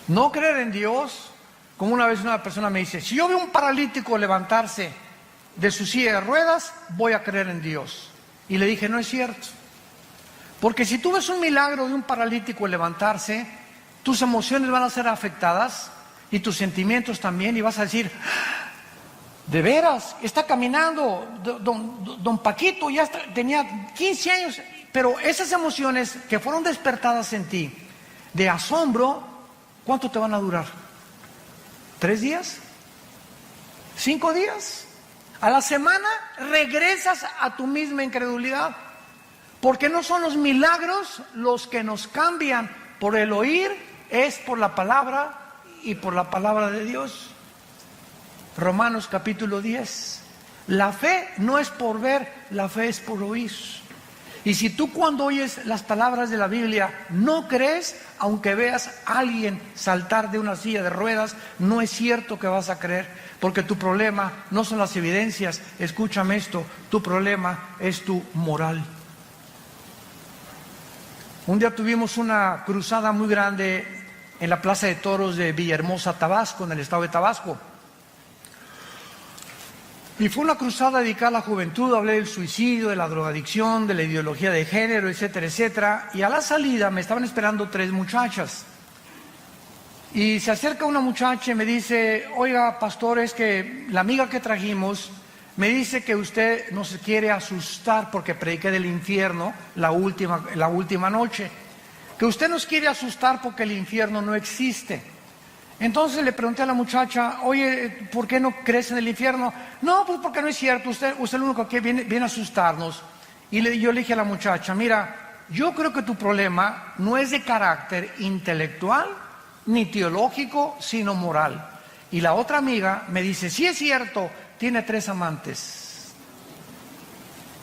S1: no creer en Dios, como una vez una persona me dice, si yo veo un paralítico levantarse de su silla de ruedas, voy a creer en Dios. Y le dije, no es cierto. Porque si tú ves un milagro de un paralítico levantarse, tus emociones van a ser afectadas y tus sentimientos también, y vas a decir, de veras, está caminando, don Paquito ya tenía 15 años, pero esas emociones que fueron despertadas en ti, de asombro, ¿cuánto te van a durar? ¿3 días? ¿5 días? A la semana regresas a tu misma incredulidad, porque no son los milagros los que nos cambian. Por el oír es por la palabra y por la palabra de Dios. Romanos capítulo 10. La fe no es por ver, la fe es por oír. Y si tú cuando oyes las palabras de la Biblia no crees, aunque veas a alguien saltar de una silla de ruedas, no es cierto que vas a creer, porque tu problema no son las evidencias, escúchame esto, tu problema es tu moral. Un día tuvimos una cruzada muy grande en la Plaza de Toros de Villahermosa, Tabasco, en el estado de Tabasco. Y fue una cruzada dedicada a la juventud, hablé del suicidio, de la drogadicción, de la ideología de género, etcétera, etcétera. Y a la salida me estaban esperando 3 muchachas. Y se acerca una muchacha y me dice, oiga, pastor, es que la amiga que trajimos me dice que usted nos quiere asustar porque prediqué del infierno la última noche. Que usted nos quiere asustar porque el infierno no existe. Entonces le pregunté a la muchacha, oye, ¿por qué no crees en el infierno? No, pues porque no es cierto, usted es el único que viene a asustarnos. Y yo le dije a la muchacha, mira, yo creo que tu problema no es de carácter intelectual ni teológico, sino moral. Y la otra amiga me dice, sí es cierto, tiene 3 amantes,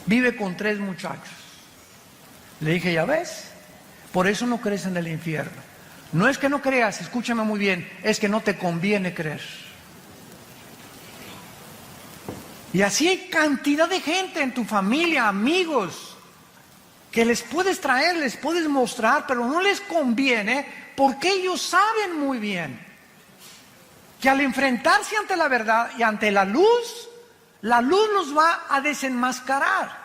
S1: vive con 3 muchachos. Le dije, ya ves, por eso no crees en el infierno. No es que no creas, escúchame muy bien, es que no te conviene creer. Y así hay cantidad de gente en tu familia, amigos, que les puedes traer, les puedes mostrar, pero no les conviene porque ellos saben muy bien que al enfrentarse ante la verdad y ante la luz los va a desenmascarar.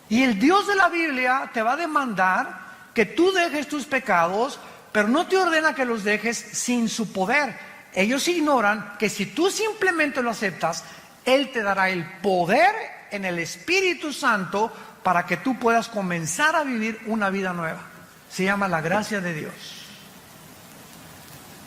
S1: Y el Dios de la Biblia te va a demandar que tú dejes tus pecados, pero no te ordena que los dejes sin su poder. Ellos ignoran que si tú simplemente lo aceptas, Él te dará el poder en el Espíritu Santo para que tú puedas comenzar a vivir una vida nueva. Se llama la gracia de Dios.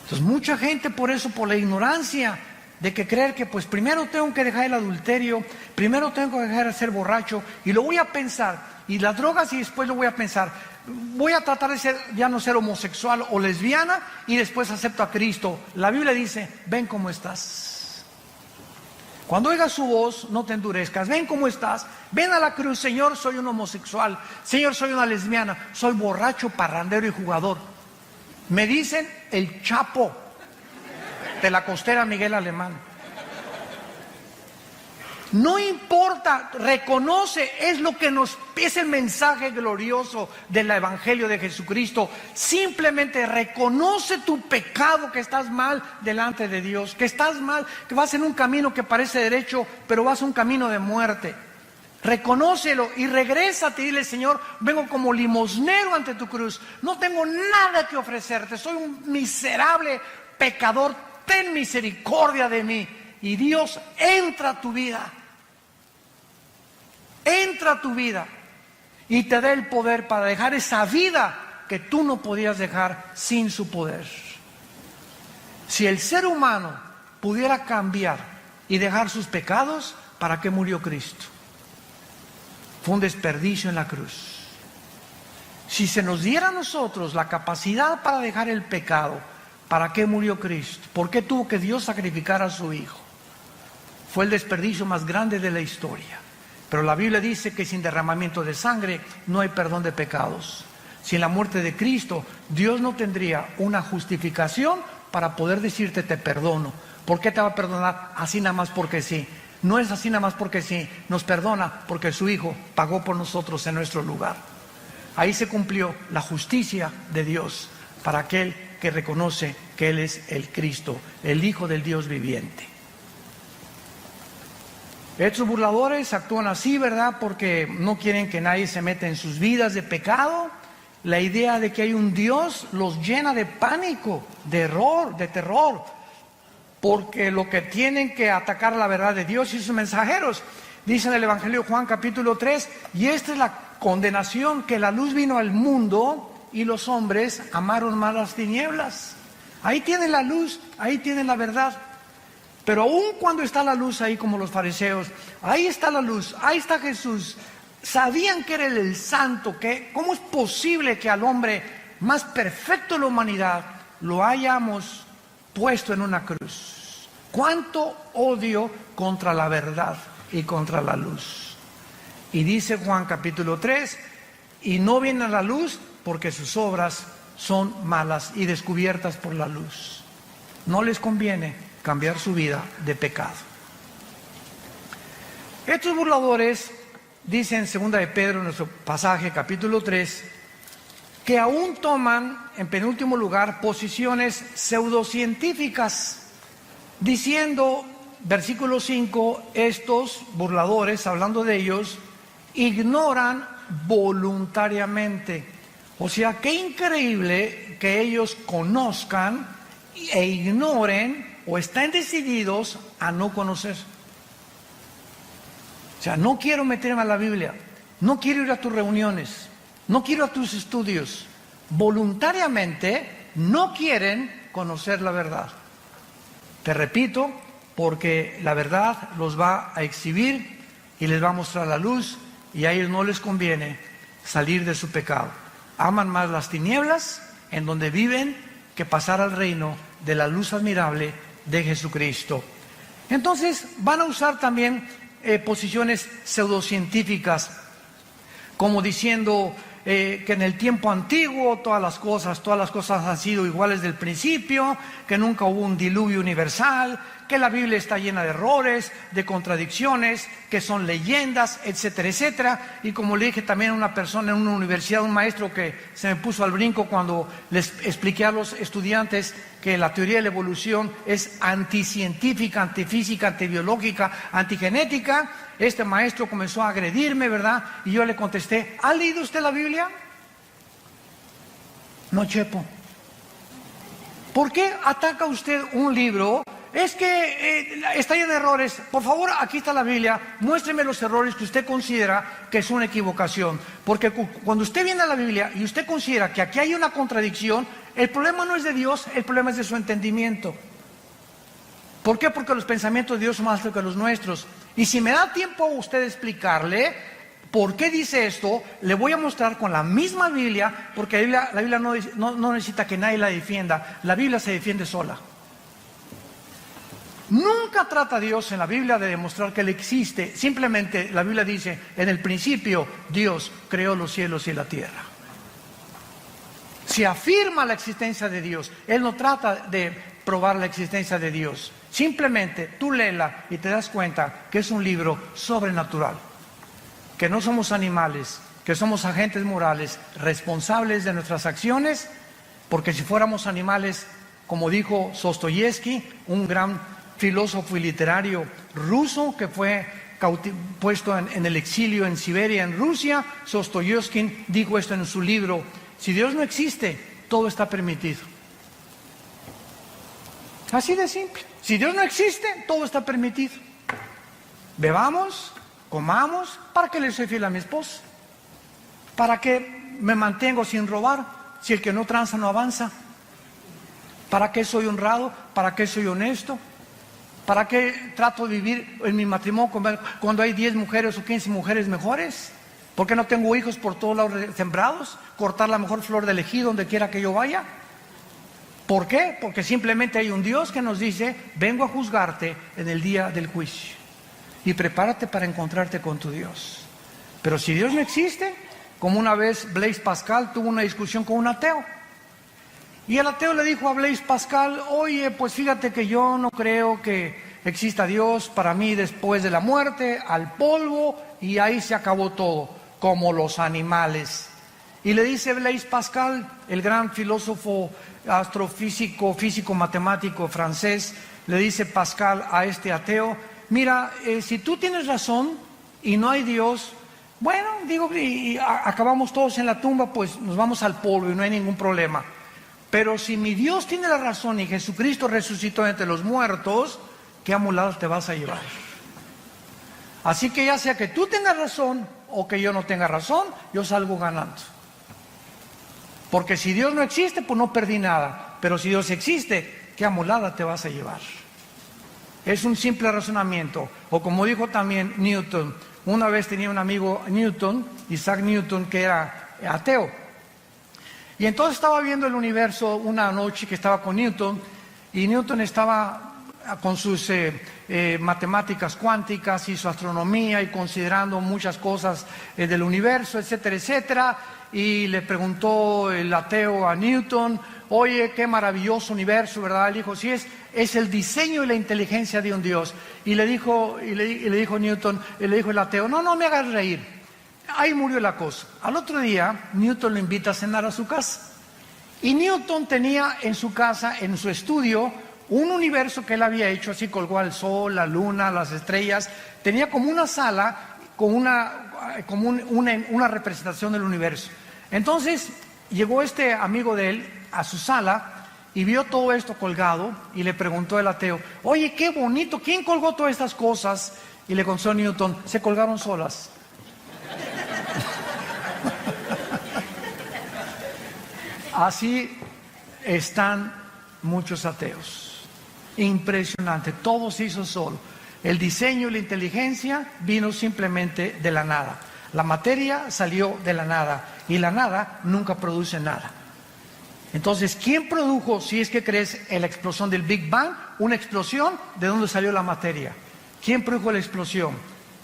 S1: Entonces mucha gente por eso, por la ignorancia de que creer que pues primero tengo que dejar el adulterio, primero tengo que dejar de ser borracho y lo voy a pensar, y las drogas, y después lo voy a pensar, voy a tratar de ya no ser homosexual o lesbiana y después acepto a Cristo. La Biblia dice, ven cómo estás. Cuando oigas su voz, no te endurezcas, ven cómo estás, ven a la cruz, Señor, soy un homosexual, Señor, soy una lesbiana, soy borracho, parrandero y jugador. Me dicen el Chapo de la costera Miguel Alemán. No importa, reconoce, es el mensaje glorioso del Evangelio de Jesucristo. Simplemente reconoce tu pecado, que estás mal delante de Dios, que estás mal, que vas en un camino que parece derecho, pero vas a un camino de muerte. Reconócelo y regrésate y dile, Señor, vengo como limosnero ante tu cruz, no tengo nada que ofrecerte, soy un miserable pecador, ten misericordia de mí. Y Dios entra a tu vida. Entra a tu vida y te da el poder para dejar esa vida que tú no podías dejar sin su poder. Si el ser humano pudiera cambiar y dejar sus pecados, ¿para qué murió Cristo? Fue un desperdicio en la cruz. Si se nos diera a nosotros la capacidad para dejar el pecado, ¿para qué murió Cristo? ¿Por qué tuvo que Dios sacrificar a su Hijo? Fue el desperdicio más grande de la historia. Pero la Biblia dice que sin derramamiento de sangre no hay perdón de pecados. Sin la muerte de Cristo, Dios no tendría una justificación para poder decirte te perdono. ¿Por qué te va a perdonar? Así nada más porque sí. No es así nada más porque sí. Nos perdona porque su Hijo pagó por nosotros en nuestro lugar. Ahí se cumplió la justicia de Dios para aquel que reconoce que Él es el Cristo, el Hijo del Dios viviente. Estos burladores actúan así, ¿verdad? Porque no quieren que nadie se meta en sus vidas de pecado. La idea de que hay un Dios los llena de pánico, de error, de terror, porque lo que tienen que atacar la verdad de Dios y sus mensajeros. Dice en el Evangelio de Juan capítulo 3, y esta es la condenación, que la luz vino al mundo y los hombres amaron más las tinieblas. Ahí tienen la luz, ahí tienen la verdad. Pero aún cuando está la luz ahí, como los fariseos, ahí está la luz, ahí está Jesús. Sabían que era el santo, que ¿cómo es posible que al hombre más perfecto de la humanidad lo hayamos puesto en una cruz? ¿Cuánto odio contra la verdad y contra la luz? Y dice Juan capítulo 3, y no vienen a la luz porque sus obras son malas y descubiertas por la luz. No les conviene cambiar su vida de pecado. Estos burladores dicen en 2 de Pedro, en nuestro pasaje capítulo 3, que aún toman en penúltimo lugar posiciones pseudocientíficas, diciendo, versículo 5, estos burladores, hablando de ellos, ignoran voluntariamente. O sea, qué increíble que ellos conozcan e ignoren o estén decididos a no conocer. O sea, no quiero meterme a la Biblia, no quiero ir a tus reuniones, no quiero a tus estudios. Voluntariamente no quieren conocer la verdad. Te repito, porque la verdad los va a exhibir y les va a mostrar la luz, y a ellos no les conviene salir de su pecado. Aman más las tinieblas en donde viven que pasar al reino de la luz admirable de Jesucristo. Entonces van a usar también posiciones pseudocientíficas, como diciendo que en el tiempo antiguo todas las cosas han sido iguales del principio, que nunca hubo un diluvio universal, que la Biblia está llena de errores, de contradicciones, que son leyendas, etcétera, etcétera. Y como le dije también a una persona en una universidad, un maestro que se me puso al brinco cuando les expliqué a los estudiantes que la teoría de la evolución es anticientífica, antifísica, antibiológica, antigenética. Este maestro comenzó a agredirme, ¿verdad? Y yo le contesté, ¿ha leído usted la Biblia? No, Chepo. ¿Por qué ataca usted un libro? Es que está lleno de errores. Por favor, aquí está la Biblia, muéstreme los errores que usted considera que es una equivocación. Porque cuando usted viene a la Biblia y usted considera que aquí hay una contradicción, el problema no es de Dios, el problema es de su entendimiento. ¿Por qué? Porque los pensamientos de Dios son más altos que los nuestros. Y si me da tiempo a usted explicarle por qué dice esto, le voy a mostrar con la misma Biblia, porque la Biblia no necesita que nadie la defienda, la Biblia se defiende sola. Nunca trata Dios en la Biblia de demostrar que Él existe, simplemente la Biblia dice, en el principio Dios creó los cielos y la tierra. Se afirma la existencia de Dios, Él no trata de probar la existencia de Dios. Simplemente tú léela y te das cuenta que es un libro sobrenatural, que no somos animales, que somos agentes morales responsables de nuestras acciones, porque si fuéramos animales, como dijo Dostoyevsky, un gran filósofo y literario ruso que fue puesto en el exilio en Siberia, en Rusia, Dostoyevsky dijo esto en su libro, si Dios no existe, todo está permitido. Así de simple. Si Dios no existe, todo está permitido. Bebamos, comamos, ¿para qué le soy fiel a mi esposa? ¿Para qué me mantengo sin robar? Si el que no tranza no avanza. ¿Para qué soy honrado? ¿Para qué soy honesto? ¿Para qué trato de vivir en mi matrimonio cuando hay 10 mujeres o 15 mujeres mejores? ¿Por qué no tengo hijos por todos lados sembrados? ¿Cortar la mejor flor del ejido donde quiera que yo vaya? ¿Por qué? Porque simplemente hay un Dios que nos dice: vengo a juzgarte en el día del juicio y prepárate para encontrarte con tu Dios. Pero si Dios no existe, como una vez Blaise Pascal tuvo una discusión con un ateo, y el ateo le dijo a Blaise Pascal: oye, pues fíjate que yo no creo que exista Dios. Para mí, después de la muerte, al polvo, y ahí se acabó todo, como los animales. Y le dice Blaise Pascal, el gran filósofo, astrofísico, físico, matemático francés, le dice Pascal a este ateo: mira, si tú tienes razón y no hay Dios, bueno, digo, y acabamos todos en la tumba, pues nos vamos al polvo y no hay ningún problema. Pero si mi Dios tiene la razón y Jesucristo resucitó entre los muertos, ¿qué amulado te vas a llevar? Así que ya sea que tú tengas razón o que yo no tenga razón, yo salgo ganando. Porque si Dios no existe, pues no perdí nada. Pero si Dios existe, ¿qué amulada te vas a llevar? Es un simple razonamiento. O como dijo también Newton, una vez tenía un amigo Newton, Isaac Newton, que era ateo. Y entonces estaba viendo el universo una noche que estaba con Newton, y Newton estaba con sus matemáticas cuánticas y su astronomía y considerando muchas cosas del universo, etcétera, etcétera. Y le preguntó el ateo a Newton: oye, qué maravilloso universo, ¿verdad? Él dijo: sí, es el diseño y la inteligencia de un Dios. Y le dijo Newton, le dijo el ateo: no me hagas reír. Ahí murió la cosa. Al otro día, Newton lo invita a cenar a su casa. Y Newton tenía en su casa, en su estudio, un universo que él había hecho, así colgó al sol, la luna, las estrellas. Tenía como una sala con una representación del universo. Entonces llegó este amigo de él a su sala y vio todo esto colgado y le preguntó el ateo: oye, qué bonito, ¿quién colgó todas estas cosas? Y le contestó Newton: se colgaron solas. Así están muchos ateos. Impresionante, todo se hizo solo. El diseño y la inteligencia vino simplemente de la nada. La materia salió de la nada y la nada nunca produce nada. Entonces, ¿quién produjo, si es que crees en la explosión del Big Bang, una explosión? ¿De dónde salió la materia? ¿Quién produjo la explosión?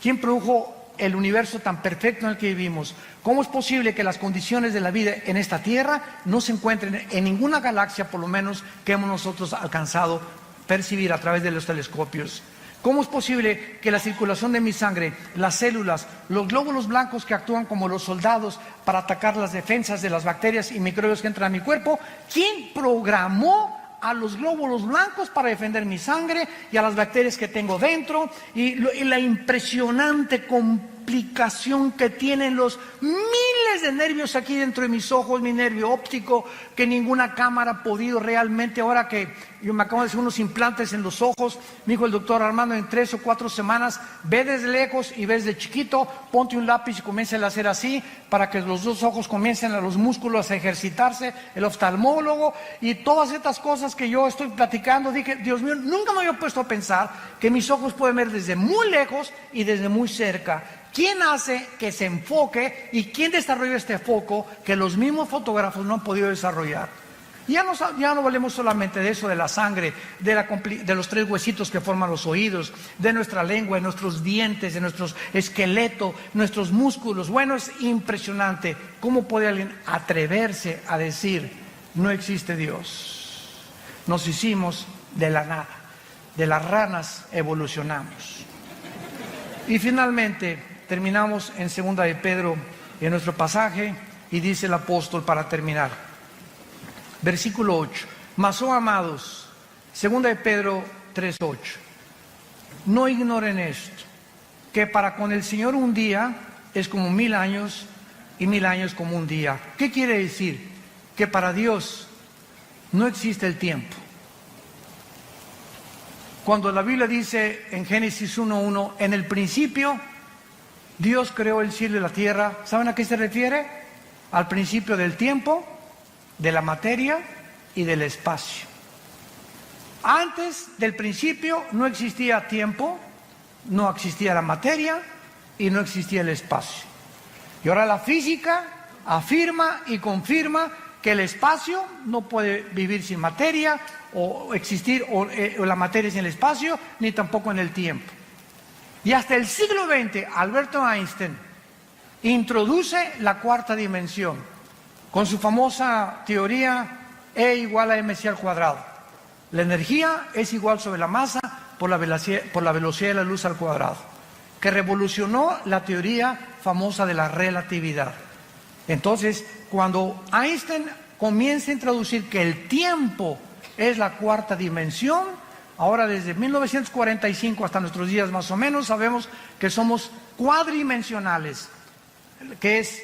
S1: ¿Quién produjo el universo tan perfecto en el que vivimos? ¿Cómo es posible que las condiciones de la vida en esta Tierra no se encuentren en ninguna galaxia, por lo menos que hemos nosotros alcanzado percibir a través de los telescopios? ¿Cómo es posible que la circulación de mi sangre, las células, los glóbulos blancos que actúan como los soldados para atacar las defensas de las bacterias y microbios que entran a mi cuerpo? ¿Quién programó a los glóbulos blancos para defender mi sangre y a las bacterias que tengo dentro? Y la impresionante complicación que tienen los miles de nervios aquí dentro de mis ojos, mi nervio óptico, que ninguna cámara ha podido realmente. Ahora que yo me acabo de hacer unos implantes en los ojos, me dijo el doctor Armando: en 3 o 4 semanas, ve desde lejos y ves de chiquito, ponte un lápiz y comienza a hacer así, para que los dos ojos comiencen a los músculos a ejercitarse, el oftalmólogo y todas estas cosas que yo estoy platicando. Dije: Dios mío, nunca me había puesto a pensar que mis ojos pueden ver desde muy lejos y desde muy cerca. ¿Quién hace que se enfoque y quién desarrolla este foco que los mismos fotógrafos no han podido desarrollar? Ya no hablemos solamente de eso, de la sangre, de los 3 huesitos que forman los oídos, de nuestra lengua, de nuestros dientes, de nuestro esqueleto, nuestros músculos. Bueno, es impresionante cómo puede alguien atreverse a decir: no existe Dios. Nos hicimos de la nada, de las ranas evolucionamos. Y finalmente terminamos en 2 de Pedro, en nuestro pasaje, y dice el apóstol para terminar, versículo 8: mas, oh amados, 2 de Pedro 3:8, no ignoren esto, que para con el Señor un día es como 1000 años y 1000 años como un día. ¿Qué quiere decir? Que para Dios no existe el tiempo. Cuando la Biblia dice en Génesis 1:1, en el principio Dios creó el cielo y la tierra, ¿saben a qué se refiere? Al principio del tiempo, de la materia y del espacio. Antes del principio no existía tiempo, no existía la materia y no existía el espacio. Y ahora la física afirma y confirma que el espacio no puede vivir sin materia o existir o la materia sin el espacio, ni tampoco en el tiempo. Y hasta el siglo XX, Alberto Einstein introduce la cuarta dimensión con su famosa teoría E igual a mc al cuadrado. La energía es igual sobre la masa por la velocidad de la luz al cuadrado, que revolucionó la teoría famosa de la relatividad. Entonces, cuando Einstein comienza a introducir que el tiempo es la cuarta dimensión, ahora desde 1945 hasta nuestros días más o menos, sabemos que somos cuadridimensionales, que es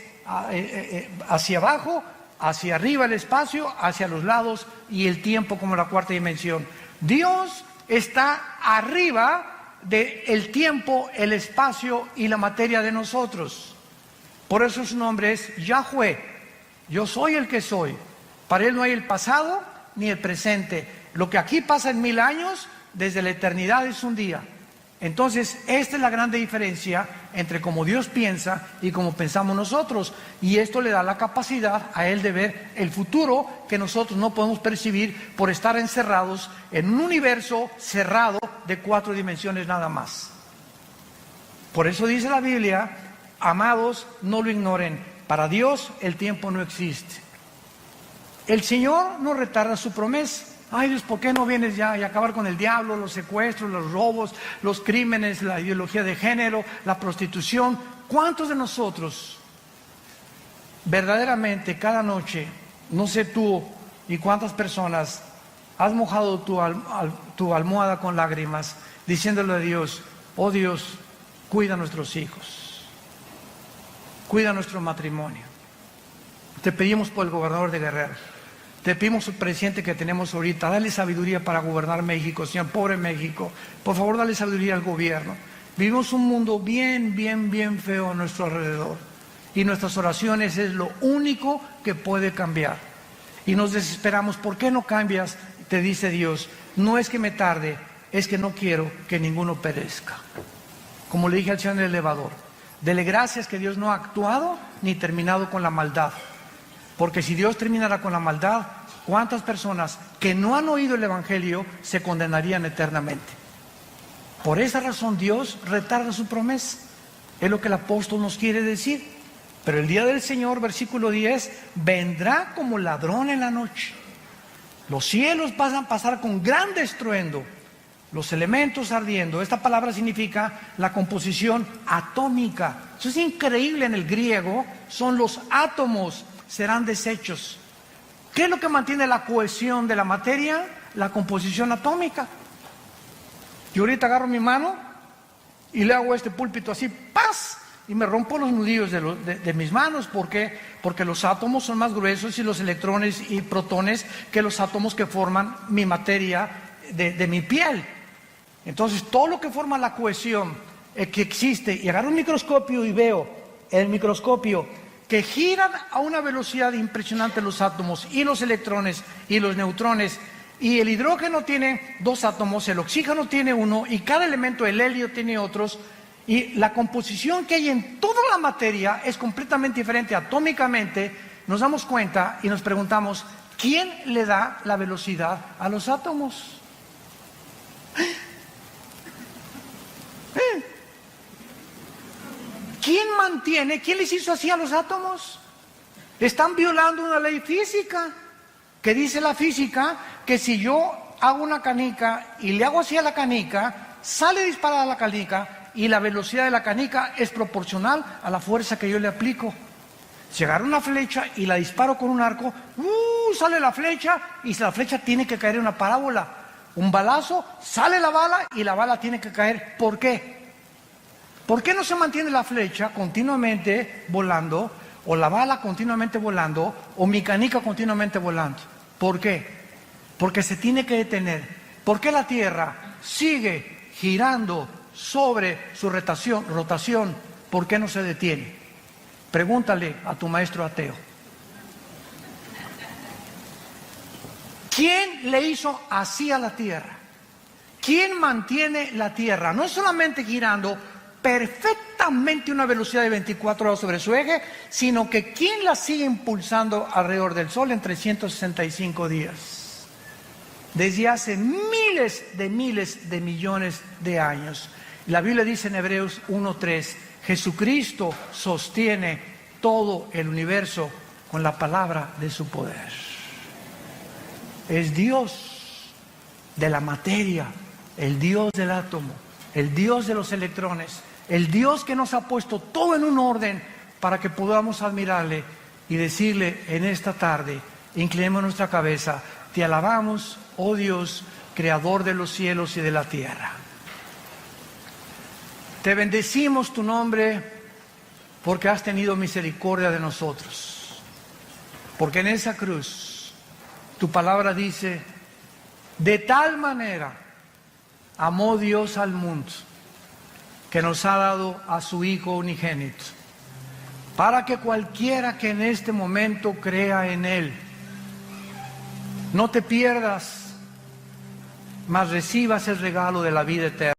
S1: hacia abajo, hacia arriba el espacio, hacia los lados y el tiempo como la cuarta dimensión. Dios está arriba del tiempo, el espacio y la materia de nosotros. Por eso su nombre es Yahweh. Yo soy el que soy. Para Él no hay el pasado ni el presente. Lo que aquí pasa en 1000 años, desde la eternidad es un día. Entonces, esta es la gran diferencia entre cómo Dios piensa y cómo pensamos nosotros. Y esto le da la capacidad a Él de ver el futuro que nosotros no podemos percibir por estar encerrados en un universo cerrado de 4 dimensiones nada más. Por eso dice la Biblia, amados, no lo ignoren. Para Dios el tiempo no existe. El Señor no retarda su promesa. Ay Dios, ¿por qué no vienes ya y acabar con el diablo, los secuestros, los robos, los crímenes, la ideología de género, la prostitución? ¿Cuántos de nosotros verdaderamente cada noche, no sé tú y cuántas personas, has mojado tu almohada con lágrimas diciéndole a Dios, oh Dios, cuida a nuestros hijos, cuida a nuestro matrimonio? Te pedimos por el gobernador de Guerrero. Te pedimos al presidente que tenemos ahorita, dale sabiduría para gobernar México, Señor, pobre México. Por favor, dale sabiduría al gobierno. Vivimos un mundo bien feo a nuestro alrededor. Y nuestras oraciones es lo único que puede cambiar. Y nos desesperamos, ¿por qué no cambias? Te dice Dios, no es que me tarde, es que no quiero que ninguno perezca. Como le dije al Señor en el elevador, dele gracias que Dios no ha actuado ni terminado con la maldad. Porque si Dios terminara con la maldad, ¿cuántas personas que no han oído el Evangelio se condenarían eternamente? Por esa razón Dios retarda su promesa. Es lo que el apóstol nos quiere decir. Pero el día del Señor, versículo 10, vendrá como ladrón en la noche. Los cielos van a pasar con gran estruendo, los elementos ardiendo. Esta palabra significa la composición atómica. Eso es increíble en el griego, son los átomos. Serán deshechos. ¿Qué es lo que mantiene la cohesión de la materia? La composición atómica. Yo ahorita agarro mi mano y le hago este púlpito así, ¡paz! Y me rompo los nudillos de mis manos. ¿Por qué? Porque los átomos son más gruesos y los electrones y protones que los átomos que forman mi materia de mi piel. Entonces, todo lo que forma la cohesión que existe, y agarro un microscopio y veo el microscopio que giran a una velocidad impresionante los átomos y los electrones y los neutrones, y el hidrógeno tiene 2 átomos, el oxígeno tiene 1 y cada elemento, el helio, tiene otros, y la composición que hay en toda la materia es completamente diferente atómicamente. Nos damos cuenta y nos preguntamos, ¿quién le da la velocidad a los átomos? ¿Quién les hizo así a los átomos? Están violando una ley física, que dice la física que si yo hago una canica y le hago así a la canica, sale disparada la canica y la velocidad de la canica es proporcional a la fuerza que yo le aplico. Si agarro una flecha y la disparo con un arco, sale la flecha y la flecha tiene que caer en una parábola. Un balazo, sale la bala y la bala tiene que caer. ¿Por qué? ¿Por qué no se mantiene la flecha continuamente volando, o la bala continuamente volando, o mi canica continuamente volando? ¿Por qué? Porque se tiene que detener. ¿Por qué la Tierra sigue girando sobre su rotación? ¿Por qué no se detiene? Pregúntale a tu maestro ateo. ¿Quién le hizo así a la tierra? ¿Quién mantiene la tierra? No solamente girando perfectamente a una velocidad de 24 grados sobre su eje, sino que ¿quién la sigue impulsando alrededor del Sol en 365 días? Desde hace miles de millones de años. La Biblia dice en Hebreos 1:3, Jesucristo sostiene todo el universo con la palabra de su poder. Es Dios de la materia, el Dios del átomo, el Dios de los electrones, el Dios que nos ha puesto todo en un orden para que podamos admirarle y decirle en esta tarde, inclinemos nuestra cabeza, te alabamos, oh Dios, creador de los cielos y de la tierra. Te bendecimos tu nombre porque has tenido misericordia de nosotros. Porque en esa cruz, tu palabra dice, de tal manera amó Dios al mundo, que nos ha dado a su Hijo unigénito, para que cualquiera que en este momento crea en Él, no te pierdas, mas recibas el regalo de la vida eterna.